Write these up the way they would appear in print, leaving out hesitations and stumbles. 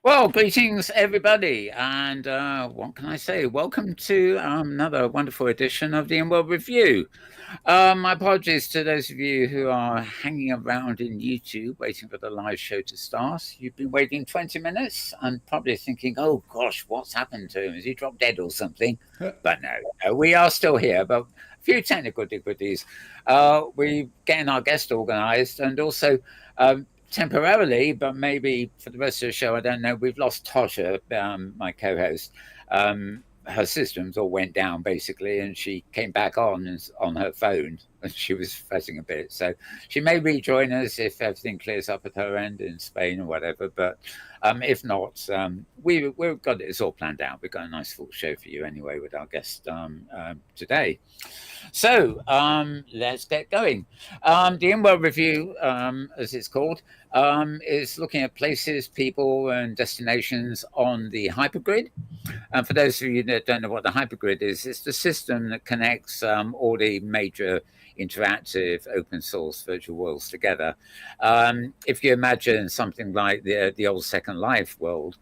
Well, greetings, everybody, and what can I say? Welcome to another wonderful edition of the Inworld Review. My apologies to those of you who are hanging around in YouTube waiting for the live show to start. You've been waiting 20 minutes and probably thinking, oh gosh, what's happened to him? Has he dropped dead or something? But no, we are still here, but a few technical difficulties. We're getting our guest organised and also temporarily, but maybe for the rest of the show, I don't know. We've lost Tosha, my co-host. Her systems all went down basically, and she came back on her phone, and she was fussing a bit. So she may rejoin us if everything clears up at her end in Spain or whatever. But if not, we've got it. It's all planned out. We've got a nice full show for you anyway with our guest today. So let's get going. The Inworld Review, as it's called, is looking at places, people, and destinations on the Hypergrid. And for those of you that don't know what the Hypergrid is, it's the system that connects all the major interactive open source virtual worlds together. If you imagine something like the old Second Life world,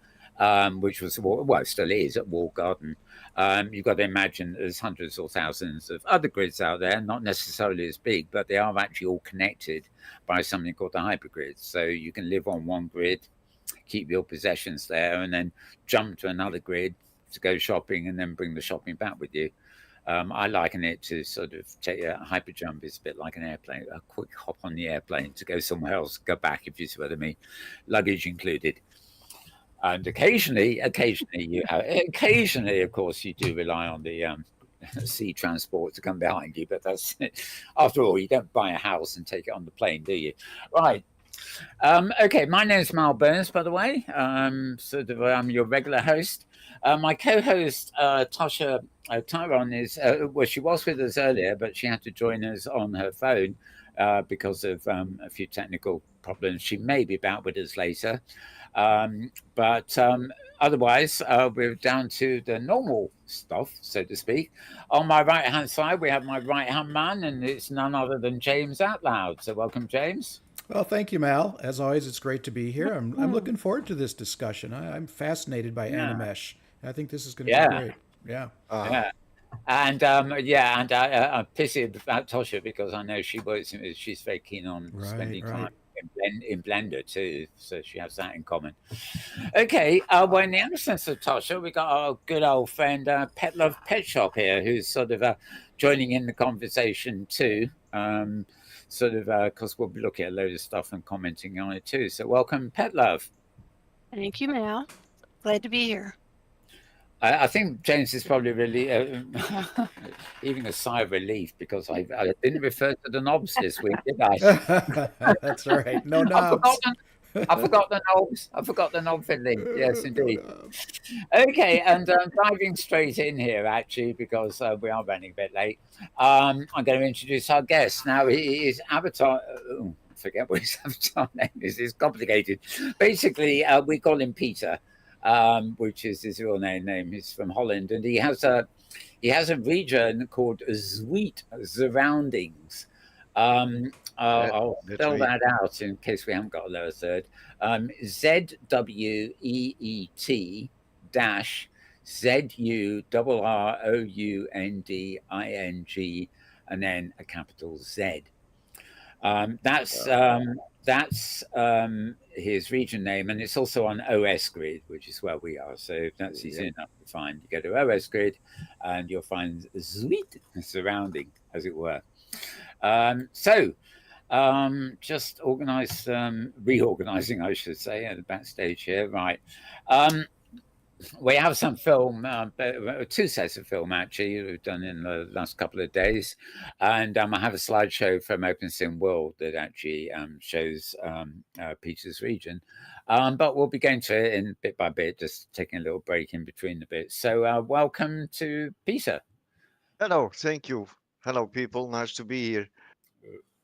which was, well, still is at Walled Garden. You've got to imagine there's hundreds or thousands of other grids out there, not necessarily as big, but they are actually all connected by something called the hypergrid. So you can live on one grid, keep your possessions there, and then jump to another grid to go shopping and then bring the shopping back with you. I liken it to sort of take a hyper jump is a bit like an airplane, a quick hop on the airplane to go somewhere else, go back, if you see what I mean, luggage included. And occasionally, of course, you do rely on the sea transport to come behind you. But that's after all, you don't buy a house and take it on the plane, do you? Right. Okay, my name's Mal Burns, by the way. I'm your regular host. My co-host, Tosha Tyron, is, well, she was with us earlier, but she had to join us on her phone because of a few technical problems. She may be back with us later. But otherwise, we're down to the normal stuff, so to speak. On my right-hand side, we have my right-hand man, and it's none other than James Atlloud. So welcome, James. Well, thank you, Mal. As always, it's great to be here. I'm looking forward to this discussion. I'm fascinated by Yeah, Animesh. I think this is going to be yeah, great. Yeah. yeah. And I'm pissy about Tosha because I know she's very keen on Right, spending time right. in Blender too, so she has that in common. Okay, well, in the absence of Tosha, we got our good old friend Pet Love Pet Shop here, who's sort of joining in the conversation too. Sort of because we'll be looking at a load of stuff and commenting on it too. So welcome, Pet Love. Thank you, Mal. Glad to be here. I think James is probably really even a sigh of relief because I didn't refer to the knobs this week, did I? That's all right. No I forgot knobs. the, I forgot the knobs. I forgot the knob fiddling. Yes, No indeed. knobs. Okay, and diving straight in here, actually, because we are running a bit late, I'm going to introduce our guest. Now, his avatar, I forget what his avatar name is, it's complicated. Basically, we call him Peter, which is his real name. He's from Holland, and he has a region called Sweet Surroundings. I'll That's spell right. that out in case we haven't got a lower third. ZWEET dash ZURROUNDING and then a capital Z. That's his region name, and it's also on OS Grid, which is where we are. So if that's easy Yep. enough to find, you go to OS Grid, and you'll find Sweet Surrounding, as it were. So just reorganizing, I should say, at the backstage here. Right. We have some film, two sets of film actually we've done in the last couple of days, and I have a slideshow from OpenSim World that actually shows Peter's region, but we'll be going to it in bit by bit, just taking a little break in between the bits. So welcome to Peter. Hello, thank you. Hello, people. Nice to be here.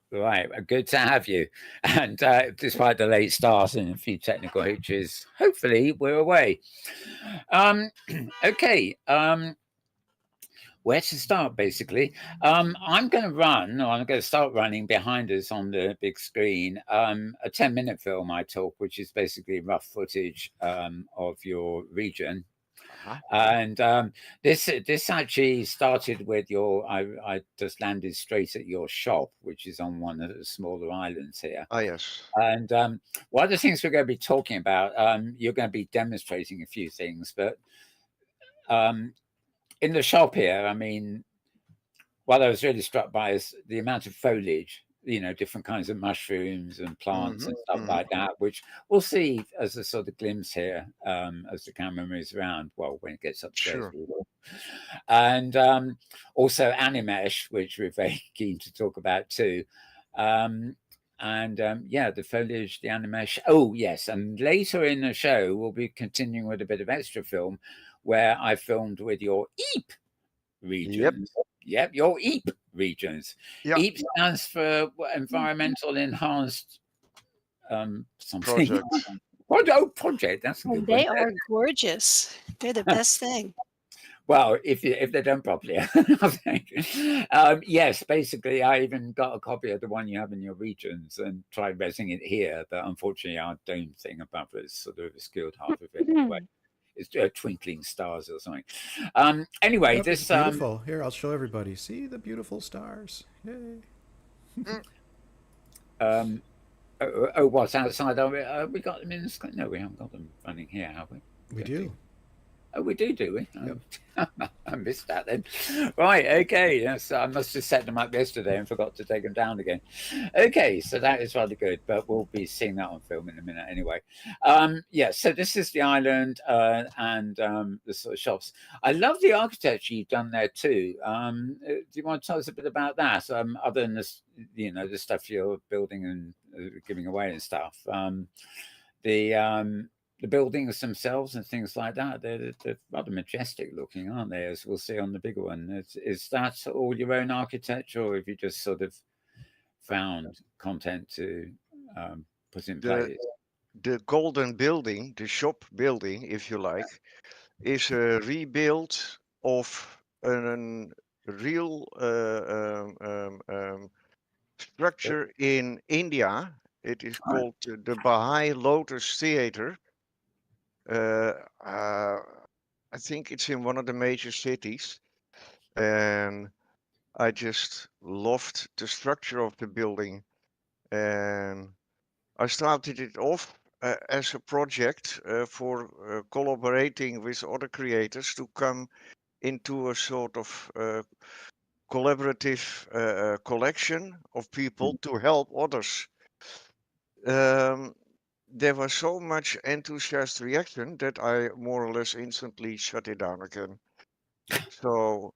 Right, good to have you. And despite the late start and a few technical hitches, hopefully we're away. Um, okay. where to start, basically. I'm going to run, or I'm going to start running behind us on the big screen, a 10-minute film I took, which is basically rough footage of your region. Uh-huh. And this actually started with I just landed straight at your shop, which is on one of the smaller islands here. Ah, yes. And one of the things we're going to be talking about, you're going to be demonstrating a few things, but in the shop here, I mean, what I was really struck by is the amount of foliage, different kinds of mushrooms and plants Mm-hmm. and stuff Mm-hmm. like that, which we'll see as a sort of glimpse here as the camera moves around. Well, when it gets upstairs, Sure. we will. And also Animesh, which we're very keen to talk about too. Yeah, the foliage, the Animesh. Oh, yes. And later in the show, we'll be continuing with a bit of extra film where I filmed with your EEP regions. Yep, your EEP regions. Yeah. EEP stands for Environmental Enhanced something. Project. Project. That's a And good one. they are gorgeous. They're the best thing. Well, if they're done properly, I think. Yes, basically, I even got a copy of the one you have in your regions and tried resing it here, but unfortunately, our dome thing above is sort of obscured half of it. Anyway, it's twinkling stars or something. Anyway, Yep, this it's beautiful. Here, I'll show everybody. See the beautiful stars. Yay. what's outside? We got them in the sky? No, we haven't got them running here, have we? We do. Oh, we do we? Yep. I missed that then. Right, okay. Yes, I must have set them up yesterday and forgot to take them down again. Okay, so that is rather good, but we'll be seeing that on film in a minute anyway. Yeah, so this is the island and the sort of shops. I love the architecture you've done there too. Do you want to tell us a bit about that? Other than this, the stuff you're building and giving away and stuff. The buildings themselves and things like that, they're rather majestic looking, aren't they? As we'll see on the bigger one. Is that all your own architecture, or have you just sort of found content to put in place? The golden building, the shop building, if you like, is a rebuild of a real structure in India. It is called the Baha'i Lotus Theater. I think it's in one of the major cities, and I just loved the structure of the building, and I started it off as a project for collaborating with other creators to come into a sort of collaborative collection of people to help others. There was so much enthusiastic reaction that I more or less instantly shut it down again. So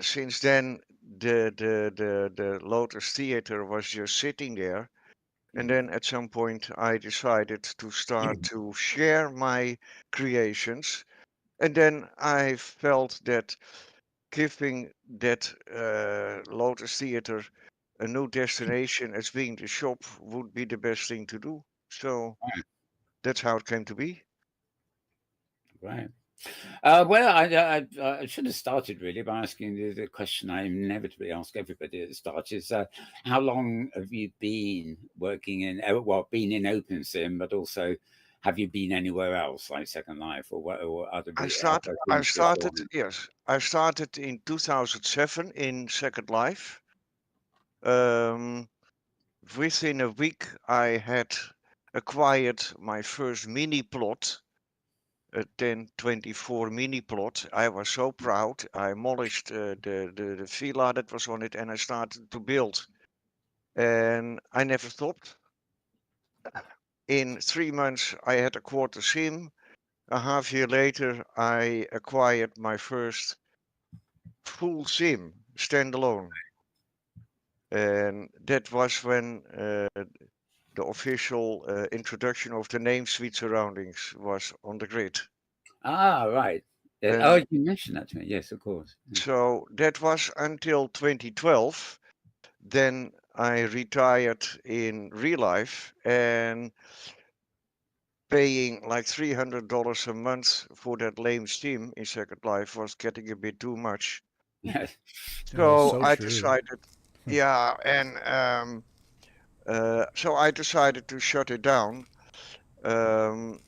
since then, the Lotus Theater was just sitting there, and then at some point I decided to start to share my creations, and then I felt that giving that Lotus Theater a new destination as being the shop would be the best thing to do. So that's how it came to be. Right. Well, I should have started really by asking you the question I inevitably ask everybody at the start: is how long have you been working in? Been in OpenSim, but also have you been anywhere else like Second Life or other? I things started, beforehand? yes, I started in 2007 in Second Life. Within a week, I had acquired my first mini plot, a 1024 mini plot. I was so proud. I demolished the villa that was on it, and I started to build. And I never stopped. In 3 months, I had a quarter sim. A half year later, I acquired my first full sim, standalone. And that was when the official introduction of the name Sweet Surroundings was on the grid. Ah, right. And You mentioned that to me. Yes, of course. so that was until 2012. Then I retired in real life, and paying like $300 a month for that lame sim in Second Life was getting a bit too much. Yes. So So I true. decided, yeah, and so I decided to shut it down. Um,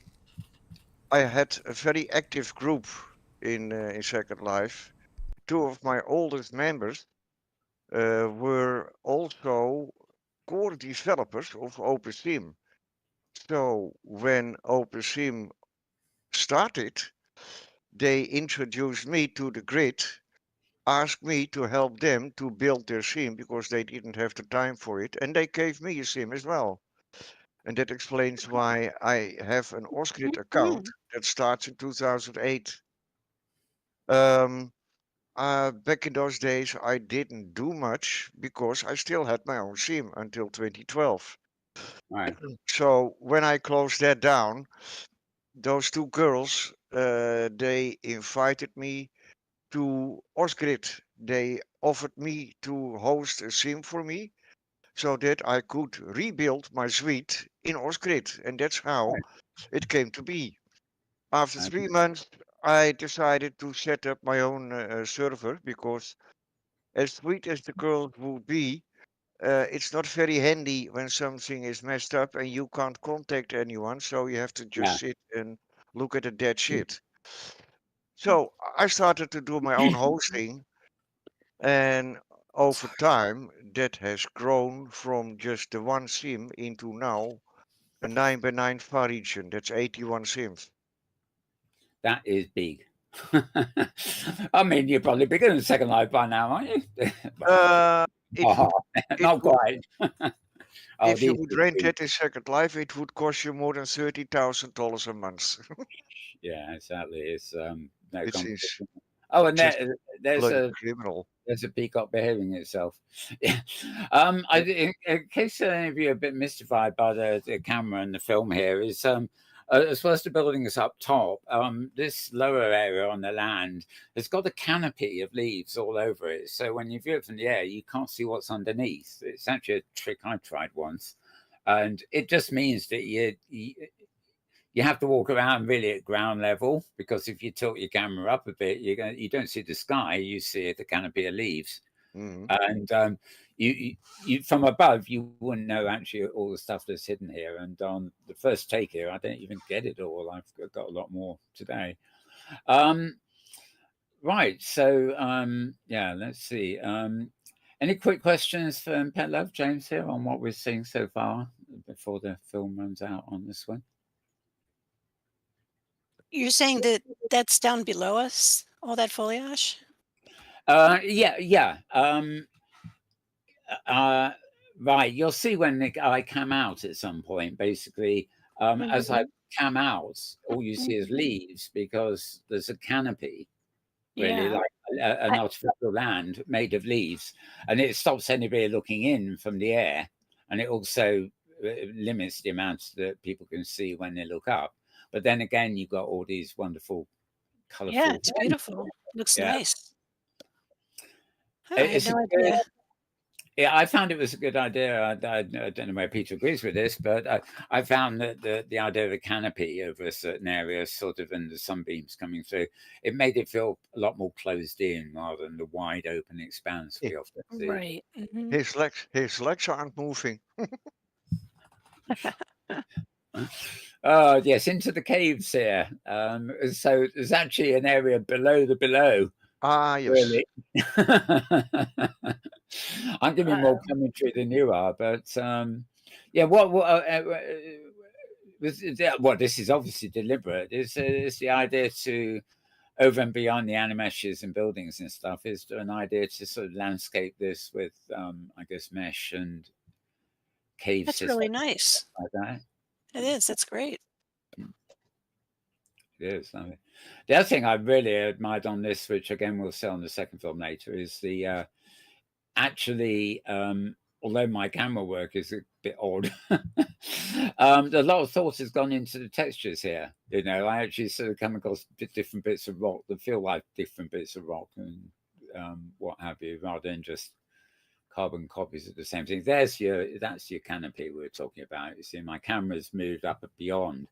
I had a very active group in Second Life. Two of my oldest members were also core developers of OpenSim. So when OpenSim started, they introduced me to the grid, asked me to help them to build their sim because they didn't have the time for it, and they gave me a sim as well. And that explains why I have an Osgrid account that starts in 2008. Um, Back in those days, I didn't do much because I still had my own sim until 2012. Right. So when I closed that down, those two girls, they invited me to Osgrid. They offered me to host a sim for me so that I could rebuild my suite in Osgrid. And that's how it came to be. After Right. 3 months, I decided to set up my own server because, as sweet as the girl would be, it's not very handy when something is messed up and you can't contact anyone. So you have to just Yeah. sit and look at the dead shit. So I started to do my own hosting, and over time, that has grown from just the one sim into now a 9 by 9 far region. That's 81 sims. That is big. I mean, you're probably bigger than Second Life by now, aren't you? Uh, it would, it Not would, quite. Oh, if you these would are rent big. it in Second Life, it would cost you more than $30,000 a month. Yeah, exactly. It's no It is competition. Oh, and just there's bloody a criminal. there's a peacock behaving itself. Yeah. In case any of you are a bit mystified by the camera and the film here, is as well as the building is up top, this lower area on the land has got a canopy of leaves all over it. So when you view it from the air, you can't see what's underneath. It's actually a trick I tried once, and it just means that you have to walk around really at ground level, because if you tilt your camera up a bit, you don't see the sky, you see the canopy of leaves. Mhm. And you from above you wouldn't know actually all the stuff that's hidden here. And on the first take here, I don't even get it all. I've got a lot more today. Right, so yeah, let's see. Any quick questions for Pet Love James here on what we're seeing so far before the film runs out on this one? You're saying that that's down below us, all that foliage? Yeah. Right. You'll see when I come out at some point. Basically, as I come out, all you see is leaves because there's a canopy, really, Yeah. like an artificial land made of leaves, and it stops anybody looking in from the air, and it also limits the amount that people can see when they look up. But then again, you've got all these wonderful, Yeah, colourful. it's beautiful. Looks Yeah, nice. Oh, I had it's a no good. idea. Yeah, I found it was a good idea. I don't know where Peter agrees with this, but I found that the idea of a canopy over a certain area, sort of, and the sunbeams coming through, it made it feel a lot more closed in rather than the wide open expanse we often see. Right. Mhm. His legs aren't moving. Oh, yes, into the caves here. So there's actually an area below the below. Ah, yes. Really? I'm giving more commentary than you are, but yeah. Well, this is obviously deliberate. Is the idea to over and beyond the animeshes and buildings and stuff? Is there an idea to sort of landscape this with, I guess, mesh and cave That's systems really nice. like that? It is. That's great. It is. I mean, the other thing I really admired on this, which again we'll see on the second film later, is the actually, although my camera work is a bit odd, a lot of thought has gone into the textures here. You know, I actually sort of come across different bits of rock that feel like different bits of rock and what have you, rather than just carbon copies of the same thing. That's your canopy we were talking about. You see, my camera's moved up and beyond.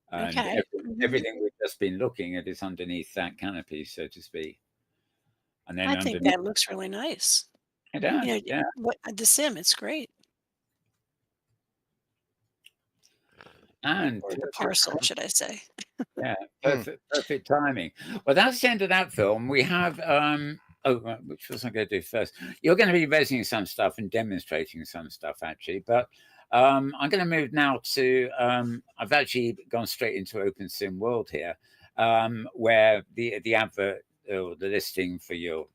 And Okay. everything we've just been looking at is underneath that canopy, so to speak. And then I think underneath that looks really nice. it does, You know, yeah. the sim, it's great. And Or the parcel, should I say. yeah, perfect timing. Well, that's the end of that film. We have which was I going to do first? You're going to be rezzing some stuff and demonstrating some stuff actually, but I'm going to move now to I've actually gone straight into Open Sim World here, where the advert or the listing for your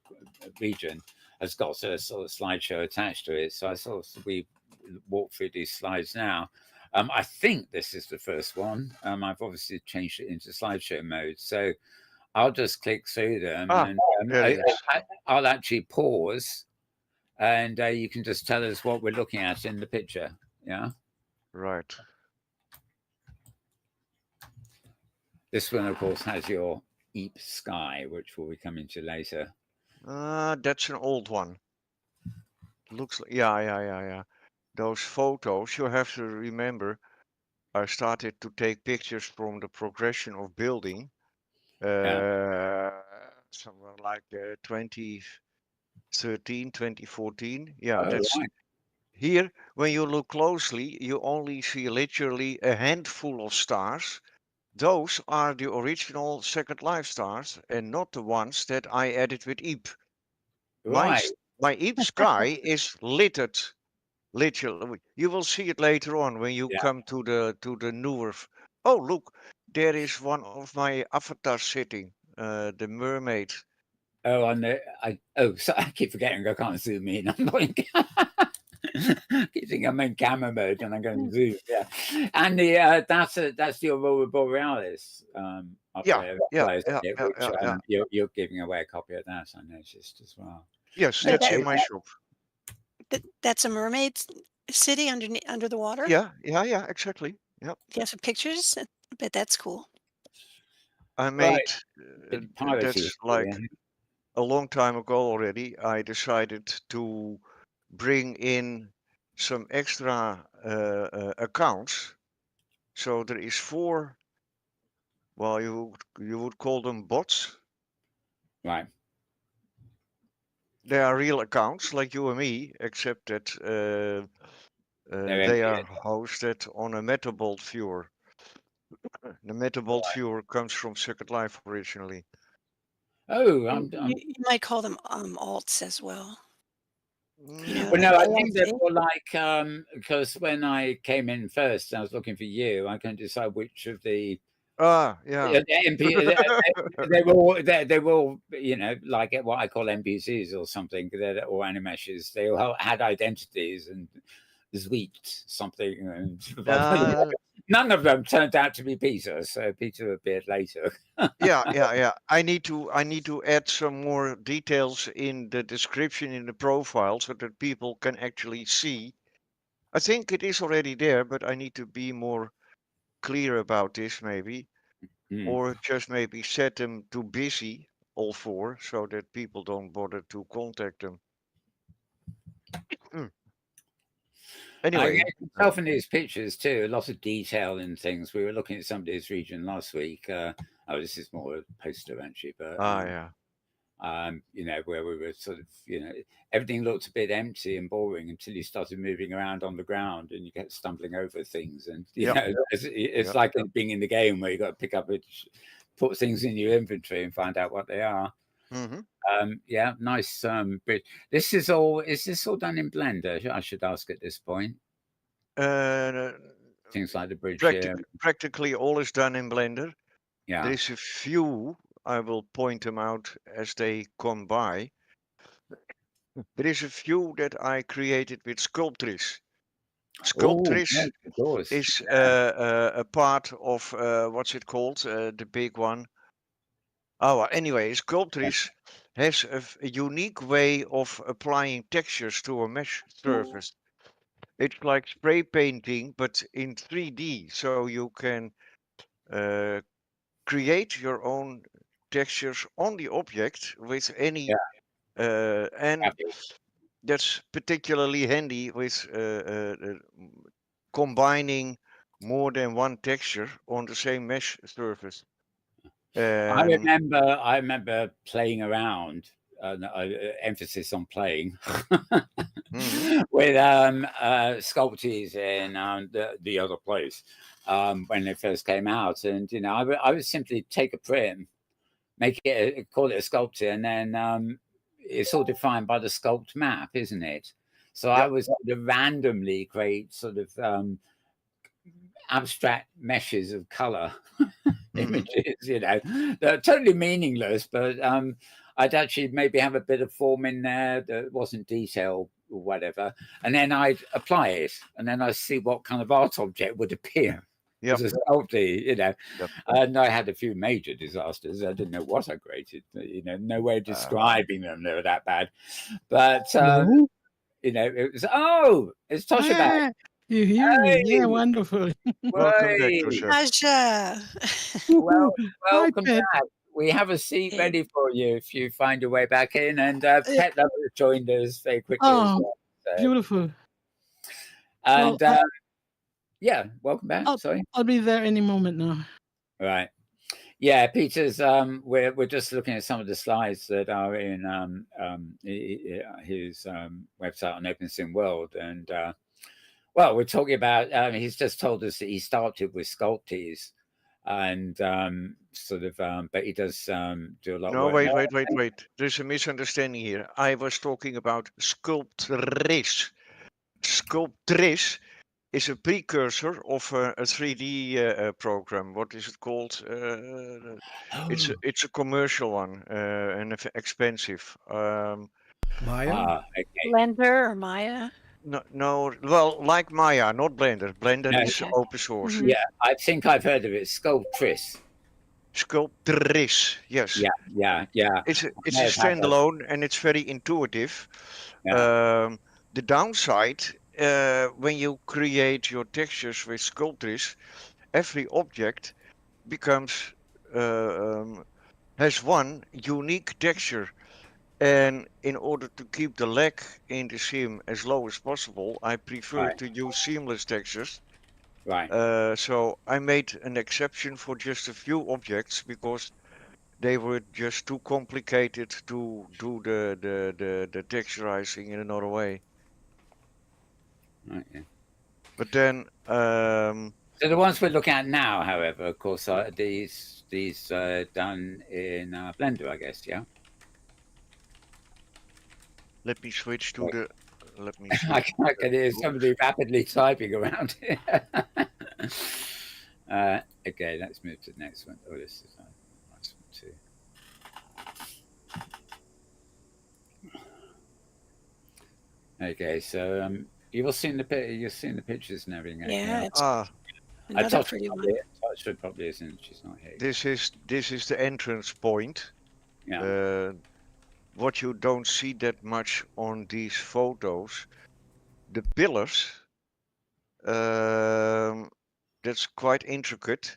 region has got a sort of slideshow attached to it. So I sort of we walk through these slides now. I think this is the first one. I've obviously changed it into slideshow mode. So I'll just click through them and I'll actually pause and you can just tell us what we're looking at in the picture. Yeah. Right. This one, of course, has your Eep Sky, which we'll be coming to later. That's an old one. Looks like, yeah. Those photos, you have to remember, I started to take pictures from the progression of building. Somewhere like 2013, 2014. Yeah, that's right. here. When you look closely, you only see literally a handful of stars. Those are the original Second Life stars and not the ones that I added with Eep. Right. My Eep Sky is littered. Literally, you will see it later on when you come to the newer. Oh, look, there is one of my avatars sitting, the mermaid. Oh, so I keep forgetting I can't zoom in. I'm not in keep thinking I'm in camera mode and I'm going to zoom. Yeah, and that's the Aurora Borealis. You're giving away a copy of that. I noticed as well. Yes, that's in my shop. That's a mermaid city under the water? Yeah, exactly. Yeah. Do you have some pictures? I bet that's cool. I made that's like a long time ago already. I decided to bring in some extra accounts. So there is 4. Well, you would call them bots. Right. They are real accounts like you and me, except that they are hosted on a Metabolt viewer. The Metabolt viewer comes from Second Life originally. Oh, you might call them alts as well. You know, well, no, I think they're more like because when I came in first, I was looking for you. I couldn't decide which of the they were all you know like what I call NPCs or something or animeshes. They all had identities and tweaked something, and none of them turned out to be Peter. So Peter appeared later. Yeah. I need to add some more details in the description in the profile so that people can actually see. I think it is already there, but I need to be more clear about this maybe. Or just maybe set them to busy, all 4, so that people don't bother to contact them. Anyway. I get myself in these pictures too, a lot of detail in things. We were looking at somebody's region last week. This is more a poster actually, but you know, where we were sort of, you know, everything looked a bit empty and boring until you started moving around on the ground and you get stumbling over things. And, you know, it's like being in the game where you got to pick up, put things in your inventory and find out what they are. Yeah, nice. But is this all done in Blender? I should ask at this point. Things like the bridge here. Practically all is done in Blender. Yeah. There is a few, I will point them out as they come by. There is a few that I created with Sculptris. Sculptris is a part of, what's it called? The big one. Oh, anyway, Sculptris has a unique way of applying textures to a mesh surface. It's like spray painting, but in 3D. So you can create your own textures on the object with any, and that's particularly handy with combining more than one texture on the same mesh surface. I remember playing around emphasis on playing Mhm. with sculptures in the other place when they first came out, and I would simply take a print, make it call it a sculpture, and then it's all defined by the sculpt map, isn't it? So I Yep. was sort of randomly create sort of abstract meshes of color Mhm. images, they're totally meaningless, but I'd actually maybe have a bit of form in there that wasn't detailed or whatever, and then I'd apply it, and then I'd see what kind of art object would appear Yep. as a sculpture, Yep. and I had a few major disasters. I didn't know what I created, no way of describing them. They were that bad, but Hello? it was, oh, it's Tosha back. Ah, you hear me? Yeah, Hey, wonderful. Welcome back, way. Tosha. Tasha. Well, Hi, welcome Pet. back. We have a seat Yeah. ready for you if you find your way back in. And Yeah. Pet Lover joined us very quickly as Oh, well. So, beautiful. and Well, yeah, welcome back. I'll, Sorry. I'll be there any moment now. Right. Yeah, Peter's. We're just looking at some of the slides that are in his website on Inworld, and well, we're talking about. He's just told us that he started with sculptures, and sort of, but he does do a lot No, of work. wait. There's a misunderstanding here. I was talking about sculptris. Sculptris is a precursor of a 3D program. What is it called? It's a commercial one and expensive. Maya? Okay. Blender or Maya? No, well, like Maya, not Blender. Blender No. is Okay. open source. Mhm. Yeah, I think I've heard of it. Sculptris. Sculptris, yes. Yeah. It's a may have had that. standalone and it's very intuitive. Yeah. The downside, when you create your textures with Sculptris, every object becomes has one unique texture. And in order to keep the lag in the sim as low as possible, I prefer Right. to use seamless textures. Right. So I made an exception for just a few objects because they were just too complicated to do the texturizing in another way. Right, yeah. But then, So the ones we're looking at now, however, of course, are these done in Blender, I guess. Yeah. let me switch to Right. the. Let me I switch. can hear somebody rapidly typing around here. Okay, let's move to the next one. Oh, this is a nice one too. Okay, so you've seen the pictures and everything. Yeah, it's Ah, I another touched pretty one. Tosha probably isn't. She's not here. this is the entrance point. Yeah. What you don't see that much on these photos, the pillars. That's quite intricate.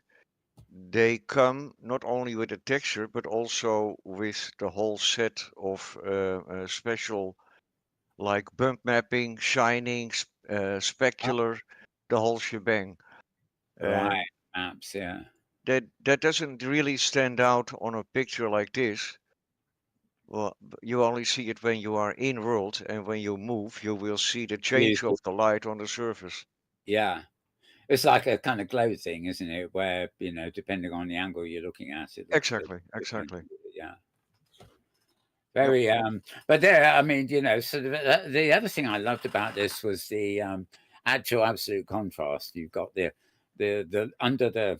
They come not only with a texture, but also with the whole set of special, like bump mapping, shining, specular, the whole shebang. Right. Maps. Yeah. That doesn't really stand out on a picture like this. Well, you only see it when you are in world, and when you move, you will see the change of the light on the surface. Yeah. It's like a kind of glow thing, isn't it? Where, depending on the angle you're looking at it. Exactly. Yeah. Very, but there, I mean, so the other thing I loved about this was the actual absolute contrast. You've got the under the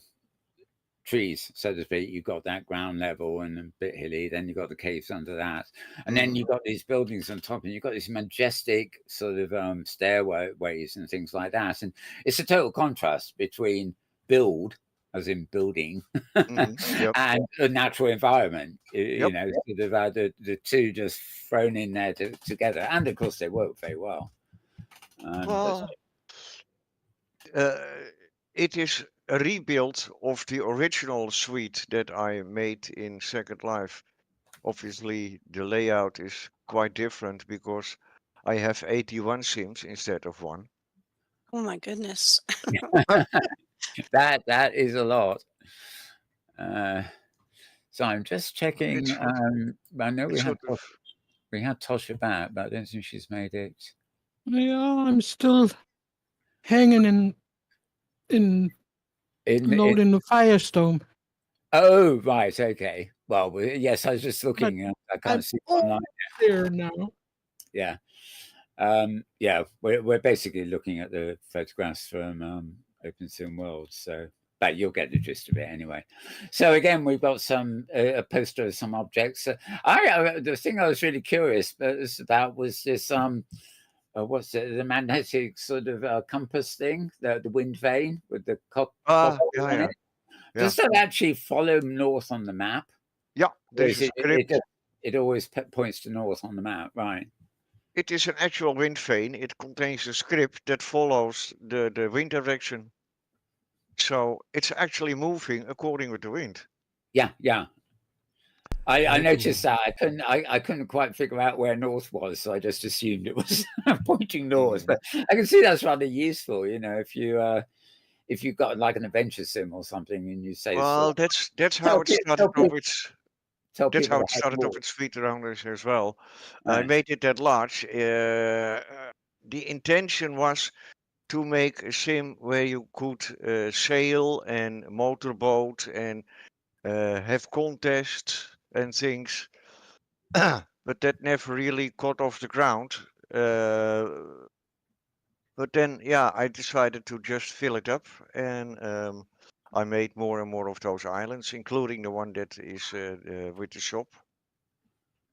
trees, so to speak, you've got that ground level and a bit hilly, then you've got the caves under that, and then you've got these buildings on top, and you've got this majestic sort of stairways and things like that, and it's a total contrast between build, as in building, Yep. and the natural environment. Yep. Sort of the two just thrown in there together, and of course they work very well. Well, it is a rebuild of the original suite that I made in Second Life. Obviously, the layout is quite different because I have 81 sims instead of one. Oh my goodness. that is a lot. So I'm just checking. I know we have. We had Tosha back, but I don't think she's made it. Yeah, I'm still hanging in loading the Firestorm. Oh, right, okay. Well, yes, I was just But looking. I can't I'm see all online. there now. Yeah. Yeah, we're basically looking at the photographs from Open World, so but you'll get the gist of it anyway. So again, we've got some a poster of some objects. The thing I was really curious about was this what's it, the magnetic sort of compass thing, the wind vane with the copper Yeah, on yeah, it. yeah. Does that actually follow north on the map? Yeah, Or there's is a script. it always points to north on the map, right? It is an actual wind vane. It contains a script that follows the wind direction. So it's actually moving according with the wind. Yeah, yeah. I Very noticed cool. that. I couldn't quite figure out where north was, so I just assumed it was pointing north. But I can see that's rather useful, you know, if you've got like an adventure sim or something and you say Well, sort of that's how it started off. tell That's people how to it head started off north. its feet around us as well. I Right. made it that large. The intention was to make a sim where you could sail and motorboat and have contests and things. But that never really got off the ground. But then, yeah, I decided to just fill it up, and I made more and more of those islands, including the one that is with the shop.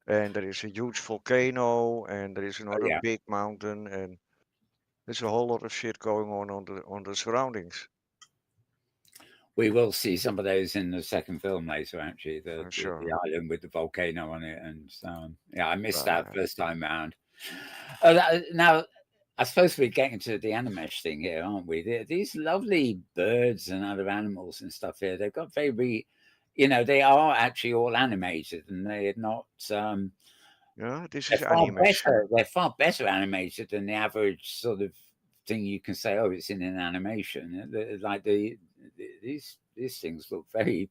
And there is a huge volcano, and there is another Yeah. big mountain, and there's a whole lot of shit going on the surroundings. We will see some of those in the second film later, actually. I'm sure. The island with the volcano on it, and yeah, I missed Right. that first time round. Now, I suppose we're getting to the Animesh thing here, aren't we? These lovely birds and other animals and stuff here, they've got very, you know, they are actually all animated, and they're not. Yeah, this They're is far Animesh. better. They're far better animated than the average sort of thing you can say. Oh, it's in an animation. Like these things look very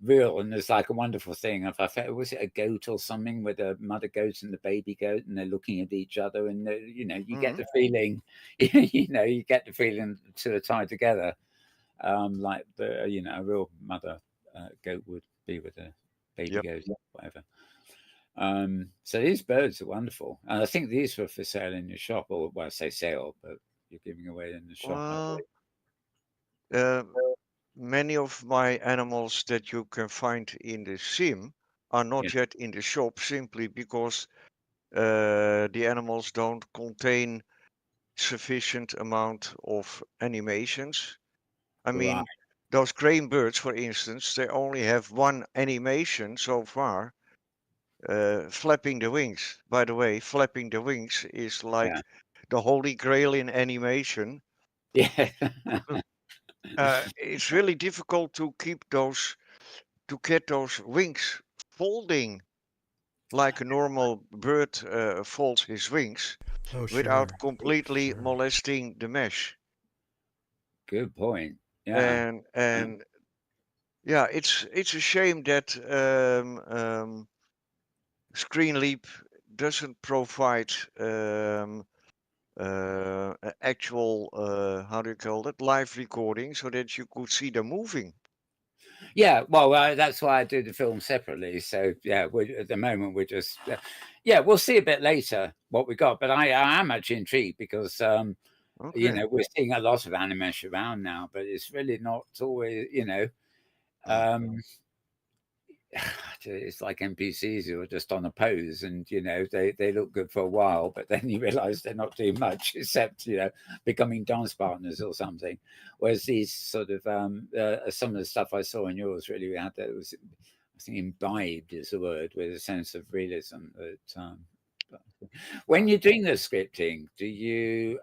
real, and there's like a wonderful thing. If I felt, was it a goat or something with a mother goat and the baby goat, and they're looking at each other, and you know, you get the feeling, you know, you get the feeling two are tied together, like the you know, a real mother goat would be with a baby Yep. goat, whatever. So these birds are wonderful, and I think these were for sale in your shop, or well, I say sale, but you're giving away in the shop. Well, many of my animals that you can find in the sim are not Yeah. yet in the shop simply because the animals don't contain sufficient amount of animations. I mean, Right. those crane birds, for instance, they only have one animation so far, flapping the wings. By the way, flapping the wings is like Yeah. the holy grail in animation. Yeah. It's really difficult to get those wings folding like a normal bird folds his wings Oh, without sure. completely Sure. molesting the mesh. Good point. Yeah. And yeah, it's a shame that Screen Leap doesn't provide actual how do you call it, live recording so that you could see them moving. Yeah, well, that's why I do the film separately. So yeah, at the moment we're just yeah, we'll see a bit later what we got. But I am actually intrigued because you Okay. know, we're seeing a lot of Animesh around now, but it's really not always, you know, it's like NPCs who are just on a pose, and you know, they look good for a while, but then you realise they're not doing much except, you know, becoming dance partners or something. Whereas these sort of some of the stuff I saw in yours really had that was, I think, imbibed is the word, with a sense of realism. That when you're doing the scripting, do you,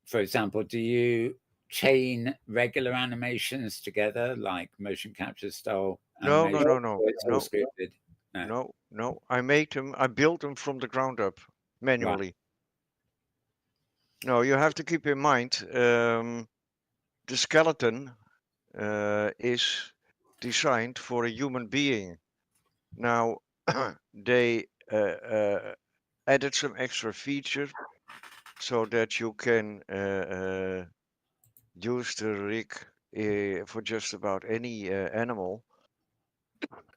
for example, do you chain regular animations together like motion capture style No, animation? no. Or it's all No, scripted? No. no. I built them from the ground up Right. manually. No, you have to keep in mind the skeleton is designed for a human being. Now, they added some extra feature so that you can use the rig for just about any animal,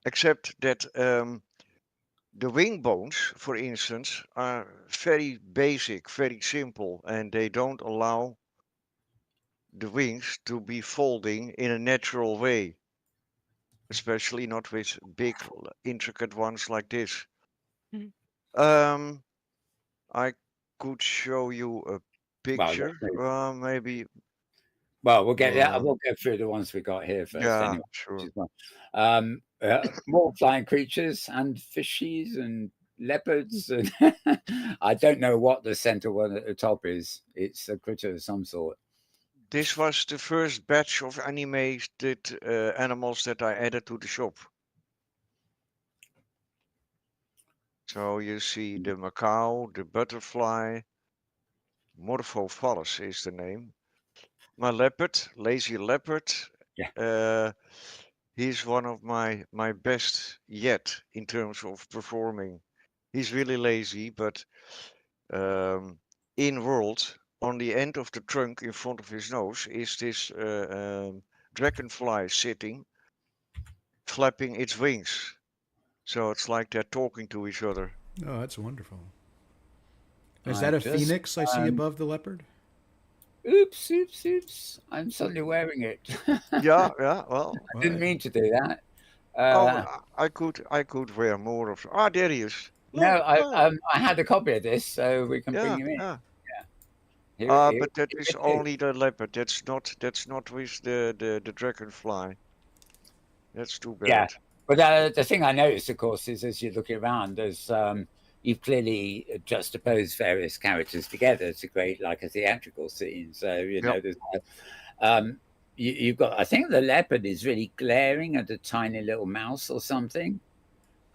except that the wing bones, for instance, are very basic, very simple, and they don't allow the wings to be folding in a natural way, especially not with big, intricate ones like this. Mm. I could show you a picture, maybe. Well, we'll go through the ones we got here first. Yeah, anyway, sure. More flying creatures and fishies and leopards. And I don't know what the center one at the top is. It's a critter of some sort. This was the first batch of animated animals that I added to the shop. So you see the macaw, the butterfly, Morphophallus is the name. My leopard, lazy leopard. Yeah. He's one of my best yet in terms of performing. He's really lazy, but Inworld, on the end of the trunk in front of his nose, is this dragonfly sitting, flapping its wings. So it's like they're talking to each other. Oh, that's wonderful. Is that a phoenix I see above the leopard? Oops. I'm suddenly wearing it. Yeah, well. I didn't mean to do that. I could wear more of. Ah, there he is. Look, no, I had a copy of this, so we can bring him in. Yeah. But that is only the leopard. That's not with the dragonfly. That's too bad. Yeah, but the thing I noticed, of course, is as you're looking around, there's you've clearly juxtaposed various characters together to create like a theatrical scene. So you know, there's you've got. I think the leopard is really glaring at a tiny little mouse or something,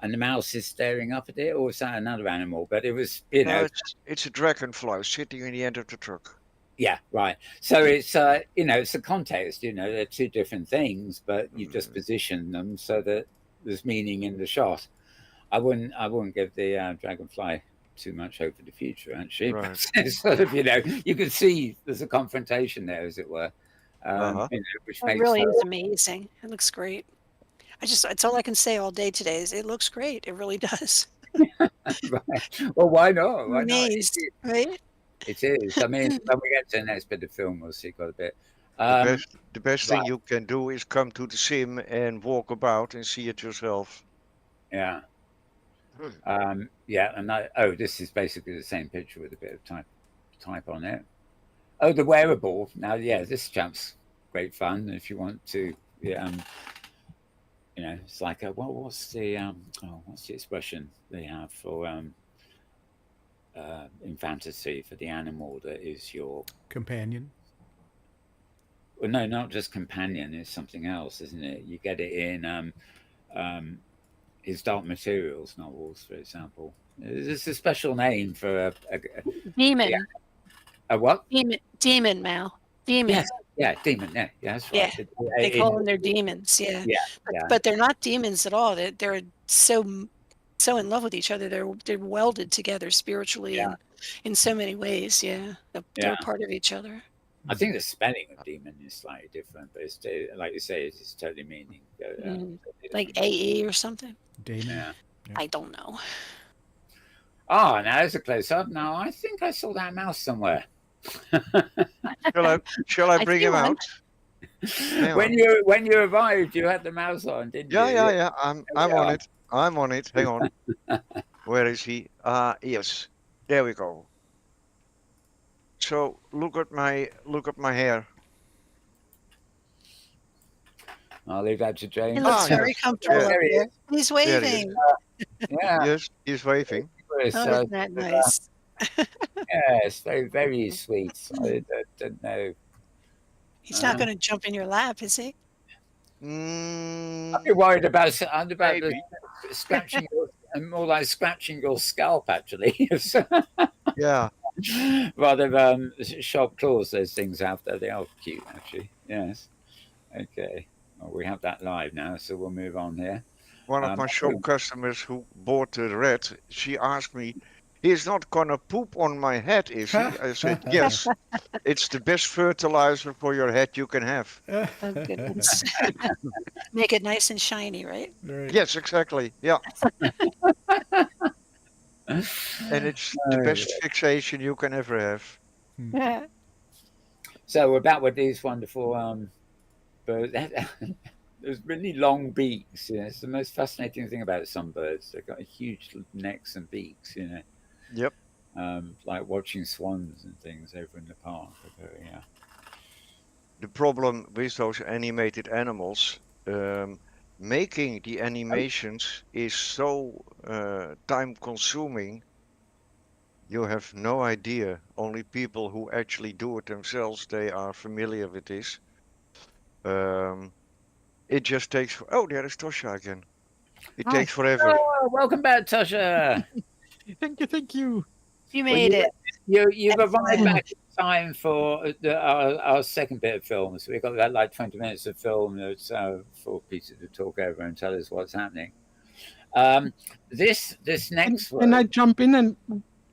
and the mouse is staring up at it, or is that another animal? But it was, you know, it's a dragonfly sitting in the end of the truck. Yeah, right. So it's you know, it's a context. You know, they're two different things, but you just position them so that there's meaning in the shot. I wouldn't give the dragonfly too much hope for the future. Actually, right. Sort of, you know, you can see there's a confrontation there, as it were. You know, which it really is amazing. It looks great. It's all I can say all day today is it looks great. It really does. Right. Well, why not? Why amazed, not? Right? It is. I mean, when we get to the next bit of film, we'll see quite a bit. The best thing you can do is come to the sim and walk about and see it yourself. Yeah. Yeah, and this is basically the same picture with a bit of type on it. Oh, the wearable. Now, yeah, this champ's great fun. If you want to, you know, it's like what's the expression they have for in fantasy for the animal that is your companion? Well, no, not just companion. It's something else, isn't it? You get it in his Dark Materials novels, for example. It's a special name for a demon. Yeah. A what? Demon, Mal. Demon. Yes. Yeah, demon. Yeah, that's right. Yeah. They call them their demons. Yeah. But they're not demons at all. They're so in love with each other. They're welded together spiritually and in so many ways. Yeah. They're part of each other. I think the spelling of demon is slightly different, but it's like you say, it's totally meaning. Like AE or something. Damon. Yeah. I don't know. Oh, now there's a close up. Now I think I saw that mouse somewhere. Shall I bring him out? When you arrived, you had the mouse on, didn't you? Yeah. I'm on it. I'm on it. Hang on. Where is he? Yes. There we go. So look at my hair. I'll leave that to James. He looks very comfortable up there. He's waving. Yeah. Yes, he's waving. Oh, isn't that nice? Yes, very, very sweet. I don't know. He's not going to jump in your lap, is he? I'd be worried about the scratching, more like scratching your scalp, actually. Yeah. Rather than sharp claws, those things have. They are cute, actually. Yes. Okay. Well, we have that live now, so we'll move on here. One of my shop customers who bought the red, she asked me, "He's not gonna poop on my head, is he?" I said, "Yes, it's the best fertilizer for your head you can have." Oh, goodness. Make it nice and shiny, right? Right. Yes, exactly. Yeah. And it's the best fixation you can ever have. So we're back with these wonderful birds. There's really long beaks. You know, it's the most fascinating thing about some birds. They've got huge necks and beaks. You know. Yep. Like watching swans and things over in the park. Yeah. The problem with those animated animals, making the animations is so time consuming. You have no idea. Only people who actually do it themselves, they are familiar with this. It just takes. Oh, there is Tosha again. It Hi. takes forever. Oh, welcome back, Tosha. Thank you. You made it. You've arrived Excellent. back in time for our second bit of film. So we've got about like 20 minutes of film. That's for Peter to talk over and tell us what's happening. This next one. Can I jump in and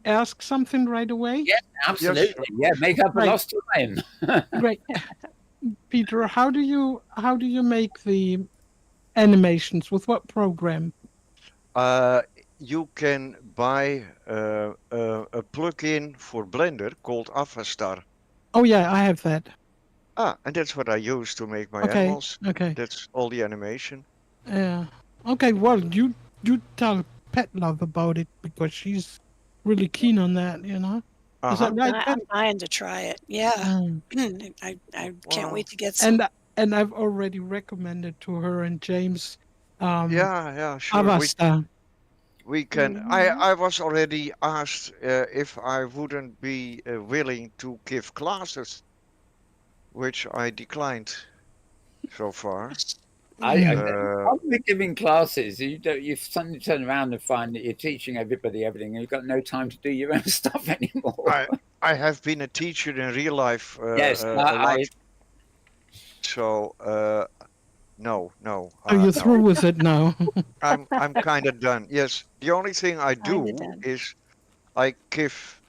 ask something right away? Yeah, absolutely. Yes. Yeah, make up for Right. lost time. Great. Peter, how do you make the animations? With what program? You can buy a plugin for Blender called Avastar. Oh yeah, I have that. And that's what I use to make my Okay. animals. Okay. That's all the animation. Yeah. Okay. Well, you tell Pet Love about it because she's really keen on that. You know. Is that right, Pet? I'm dying to try it. Yeah. I can't wait to get some. And I've already recommended to her and James. Yeah, sure. Avastar. We can. I was already asked if I wouldn't be willing to give classes, which I declined so far. I'm giving classes. You suddenly turn around and find that you're teaching everybody everything, and you've got no time to do your own stuff anymore. I have been a teacher in real life. Yes, So no. Are you through with it now? I'm kind of done. Yes, the only thing I do is I give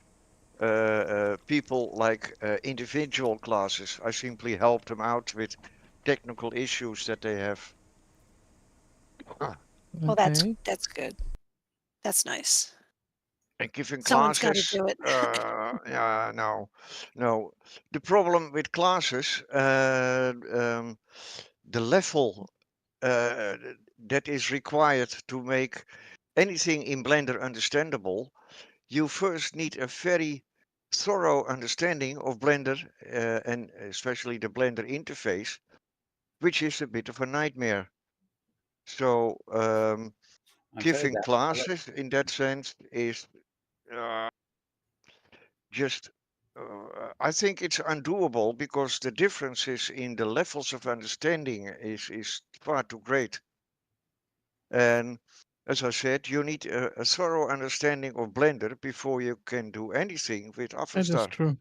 people like individual classes. I simply help them out with technical issues that they have. Well, that's good. That's nice. And giving Someone's classes, got to do it. yeah, no. The problem with classes, the level that is required to make anything in Blender understandable, you first need a very thorough understanding of Blender and especially the Blender interface, which is a bit of a nightmare. So giving classes in that sense is just I think it's undoable because the differences in the levels of understanding is far too great. And as I said, you need a thorough understanding of Blender before you can do anything with Avastar. That is true.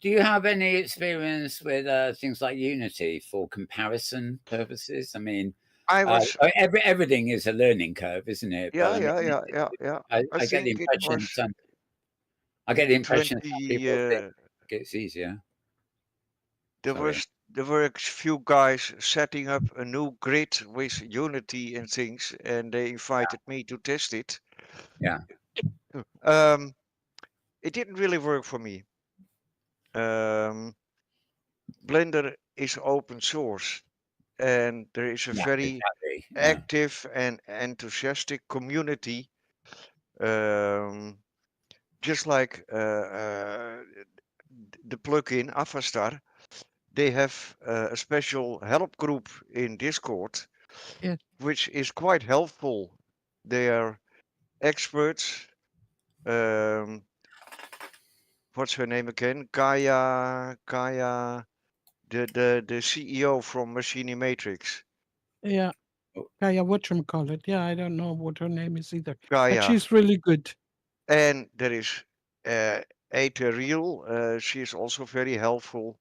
Do you have any experience with things like Unity for comparison purposes? I mean, everything is a learning curve, isn't it? Yeah. I get the impression. I get the impression that people think it gets easier. There were a few guys setting up a new grid with Unity and things, and they invited me to test it. Yeah. It didn't really work for me. Blender is open source, and there is a very active and enthusiastic community. Just like the plugin Avastar, they have a special help group in Discord, which is quite helpful. They are experts. What's her name again? Kaya, the CEO from Machine Matrix. Yeah. Kaya, whatchamacallit. Yeah, I don't know what her name is either. Kaya. But she's really good. And there is Real. She is also very helpful.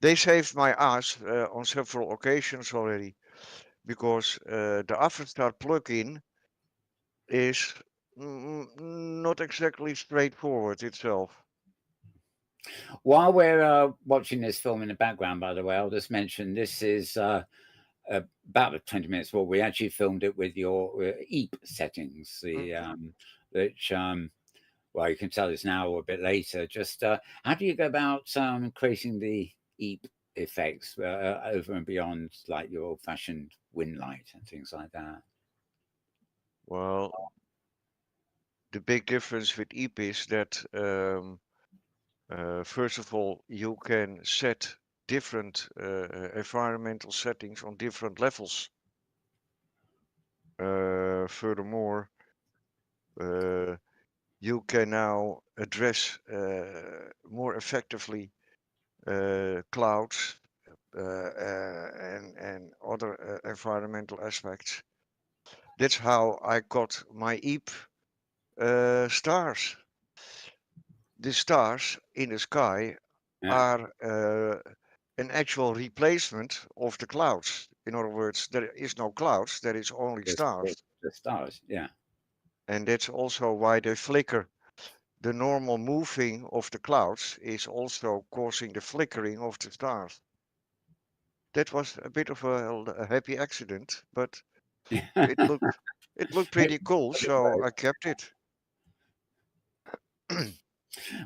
They saved my ass on several occasions already. because the Afterstart plugin is not exactly straightforward itself. While we're watching this film in the background, by the way, I'll just mention this is about 20 minutes. Well, we actually filmed it with your EEP settings, which, well, you can tell us now or a bit later. Just how do you go about creating the EEP effects over and beyond like your old-fashioned wind light and things like that? Well, the big difference with EEP is that first of all, you can set different environmental settings on different levels. Furthermore, you can now address more effectively clouds and other environmental aspects. That's how I got my EEP stars. The stars in the sky are an actual replacement of the clouds. In other words, there is no clouds, there is only stars. The stars, yeah. And that's also why they flicker. The normal moving of the clouds is also causing the flickering of the stars. That was a bit of a happy accident, but it looked pretty cool, so I kept it.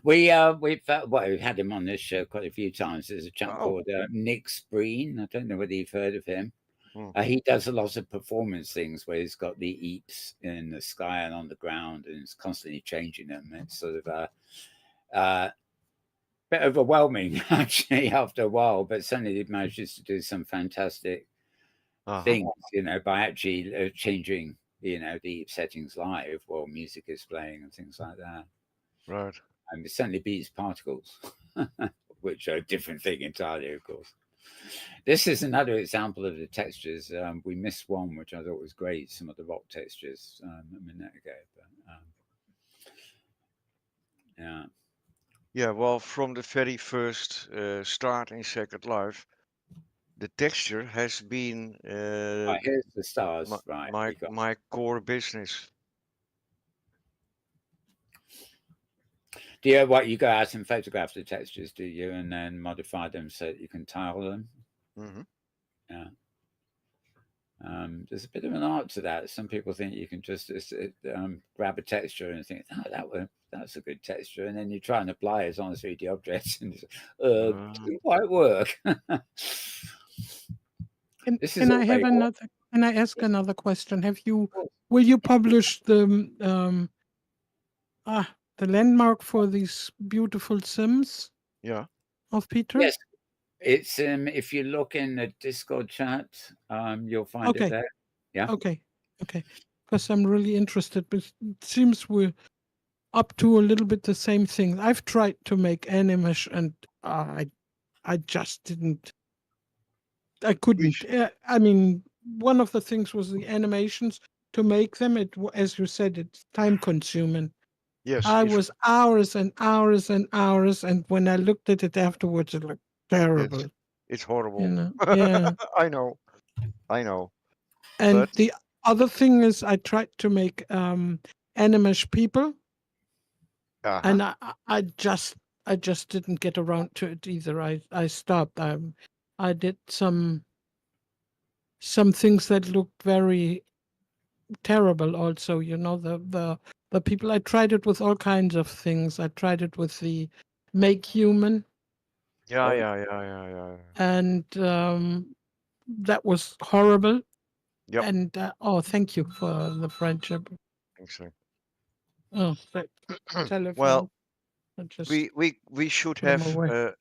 We've had him on this show quite a few times. There's a chap called Nick Spreen. I don't know whether you've heard of him. He does a lot of performance things where he's got the EEPs in the sky and on the ground, and it's constantly changing them. It's sort of a bit overwhelming actually after a while, but certainly he manages to do some fantastic things, by actually changing, the EEP settings live while music is playing and things like that. Right. And it certainly beats particles, which are a different thing entirely, of course. This is another example of the textures. We missed one, which I thought was great, some of the rock textures a minute ago. But, yeah. Yeah, well, from the very first start in Second Life, the texture has been here's the stars, my core business. Do you you go out and photograph the textures, do you, and then modify them so that you can tile them? Yeah. There's a bit of an art to that. Some people think you can just grab a texture and think, that's a good texture, and then you try and apply it on a 3D object, and it doesn't quite work. Can I ask another question? Will you publish the landmark for these beautiful sims? Yeah. Of Peter? Yes. It's if you look in the Discord chat, you'll find it there. Yeah. Okay. Because I'm really interested, but it seems we're up to a little bit the same thing. I've tried to make Animesh, and I just didn't. I couldn't. I mean, one of the things was the animations to make them. As you said, it's time consuming. Yes. I was hours and hours and hours, and when I looked at it afterwards, it looked terrible. It's horrible. Yeah. I know. And the other thing is, I tried to make Animesh people, and I just didn't get around to it either. I stopped. I did some things that looked very terrible. Also, the people. I tried it with all kinds of things. I tried it with the make human. Yeah. And that was horrible. Yep. And thank you for the friendship. Thanks, sir. Oh, telephone. Well, we should have a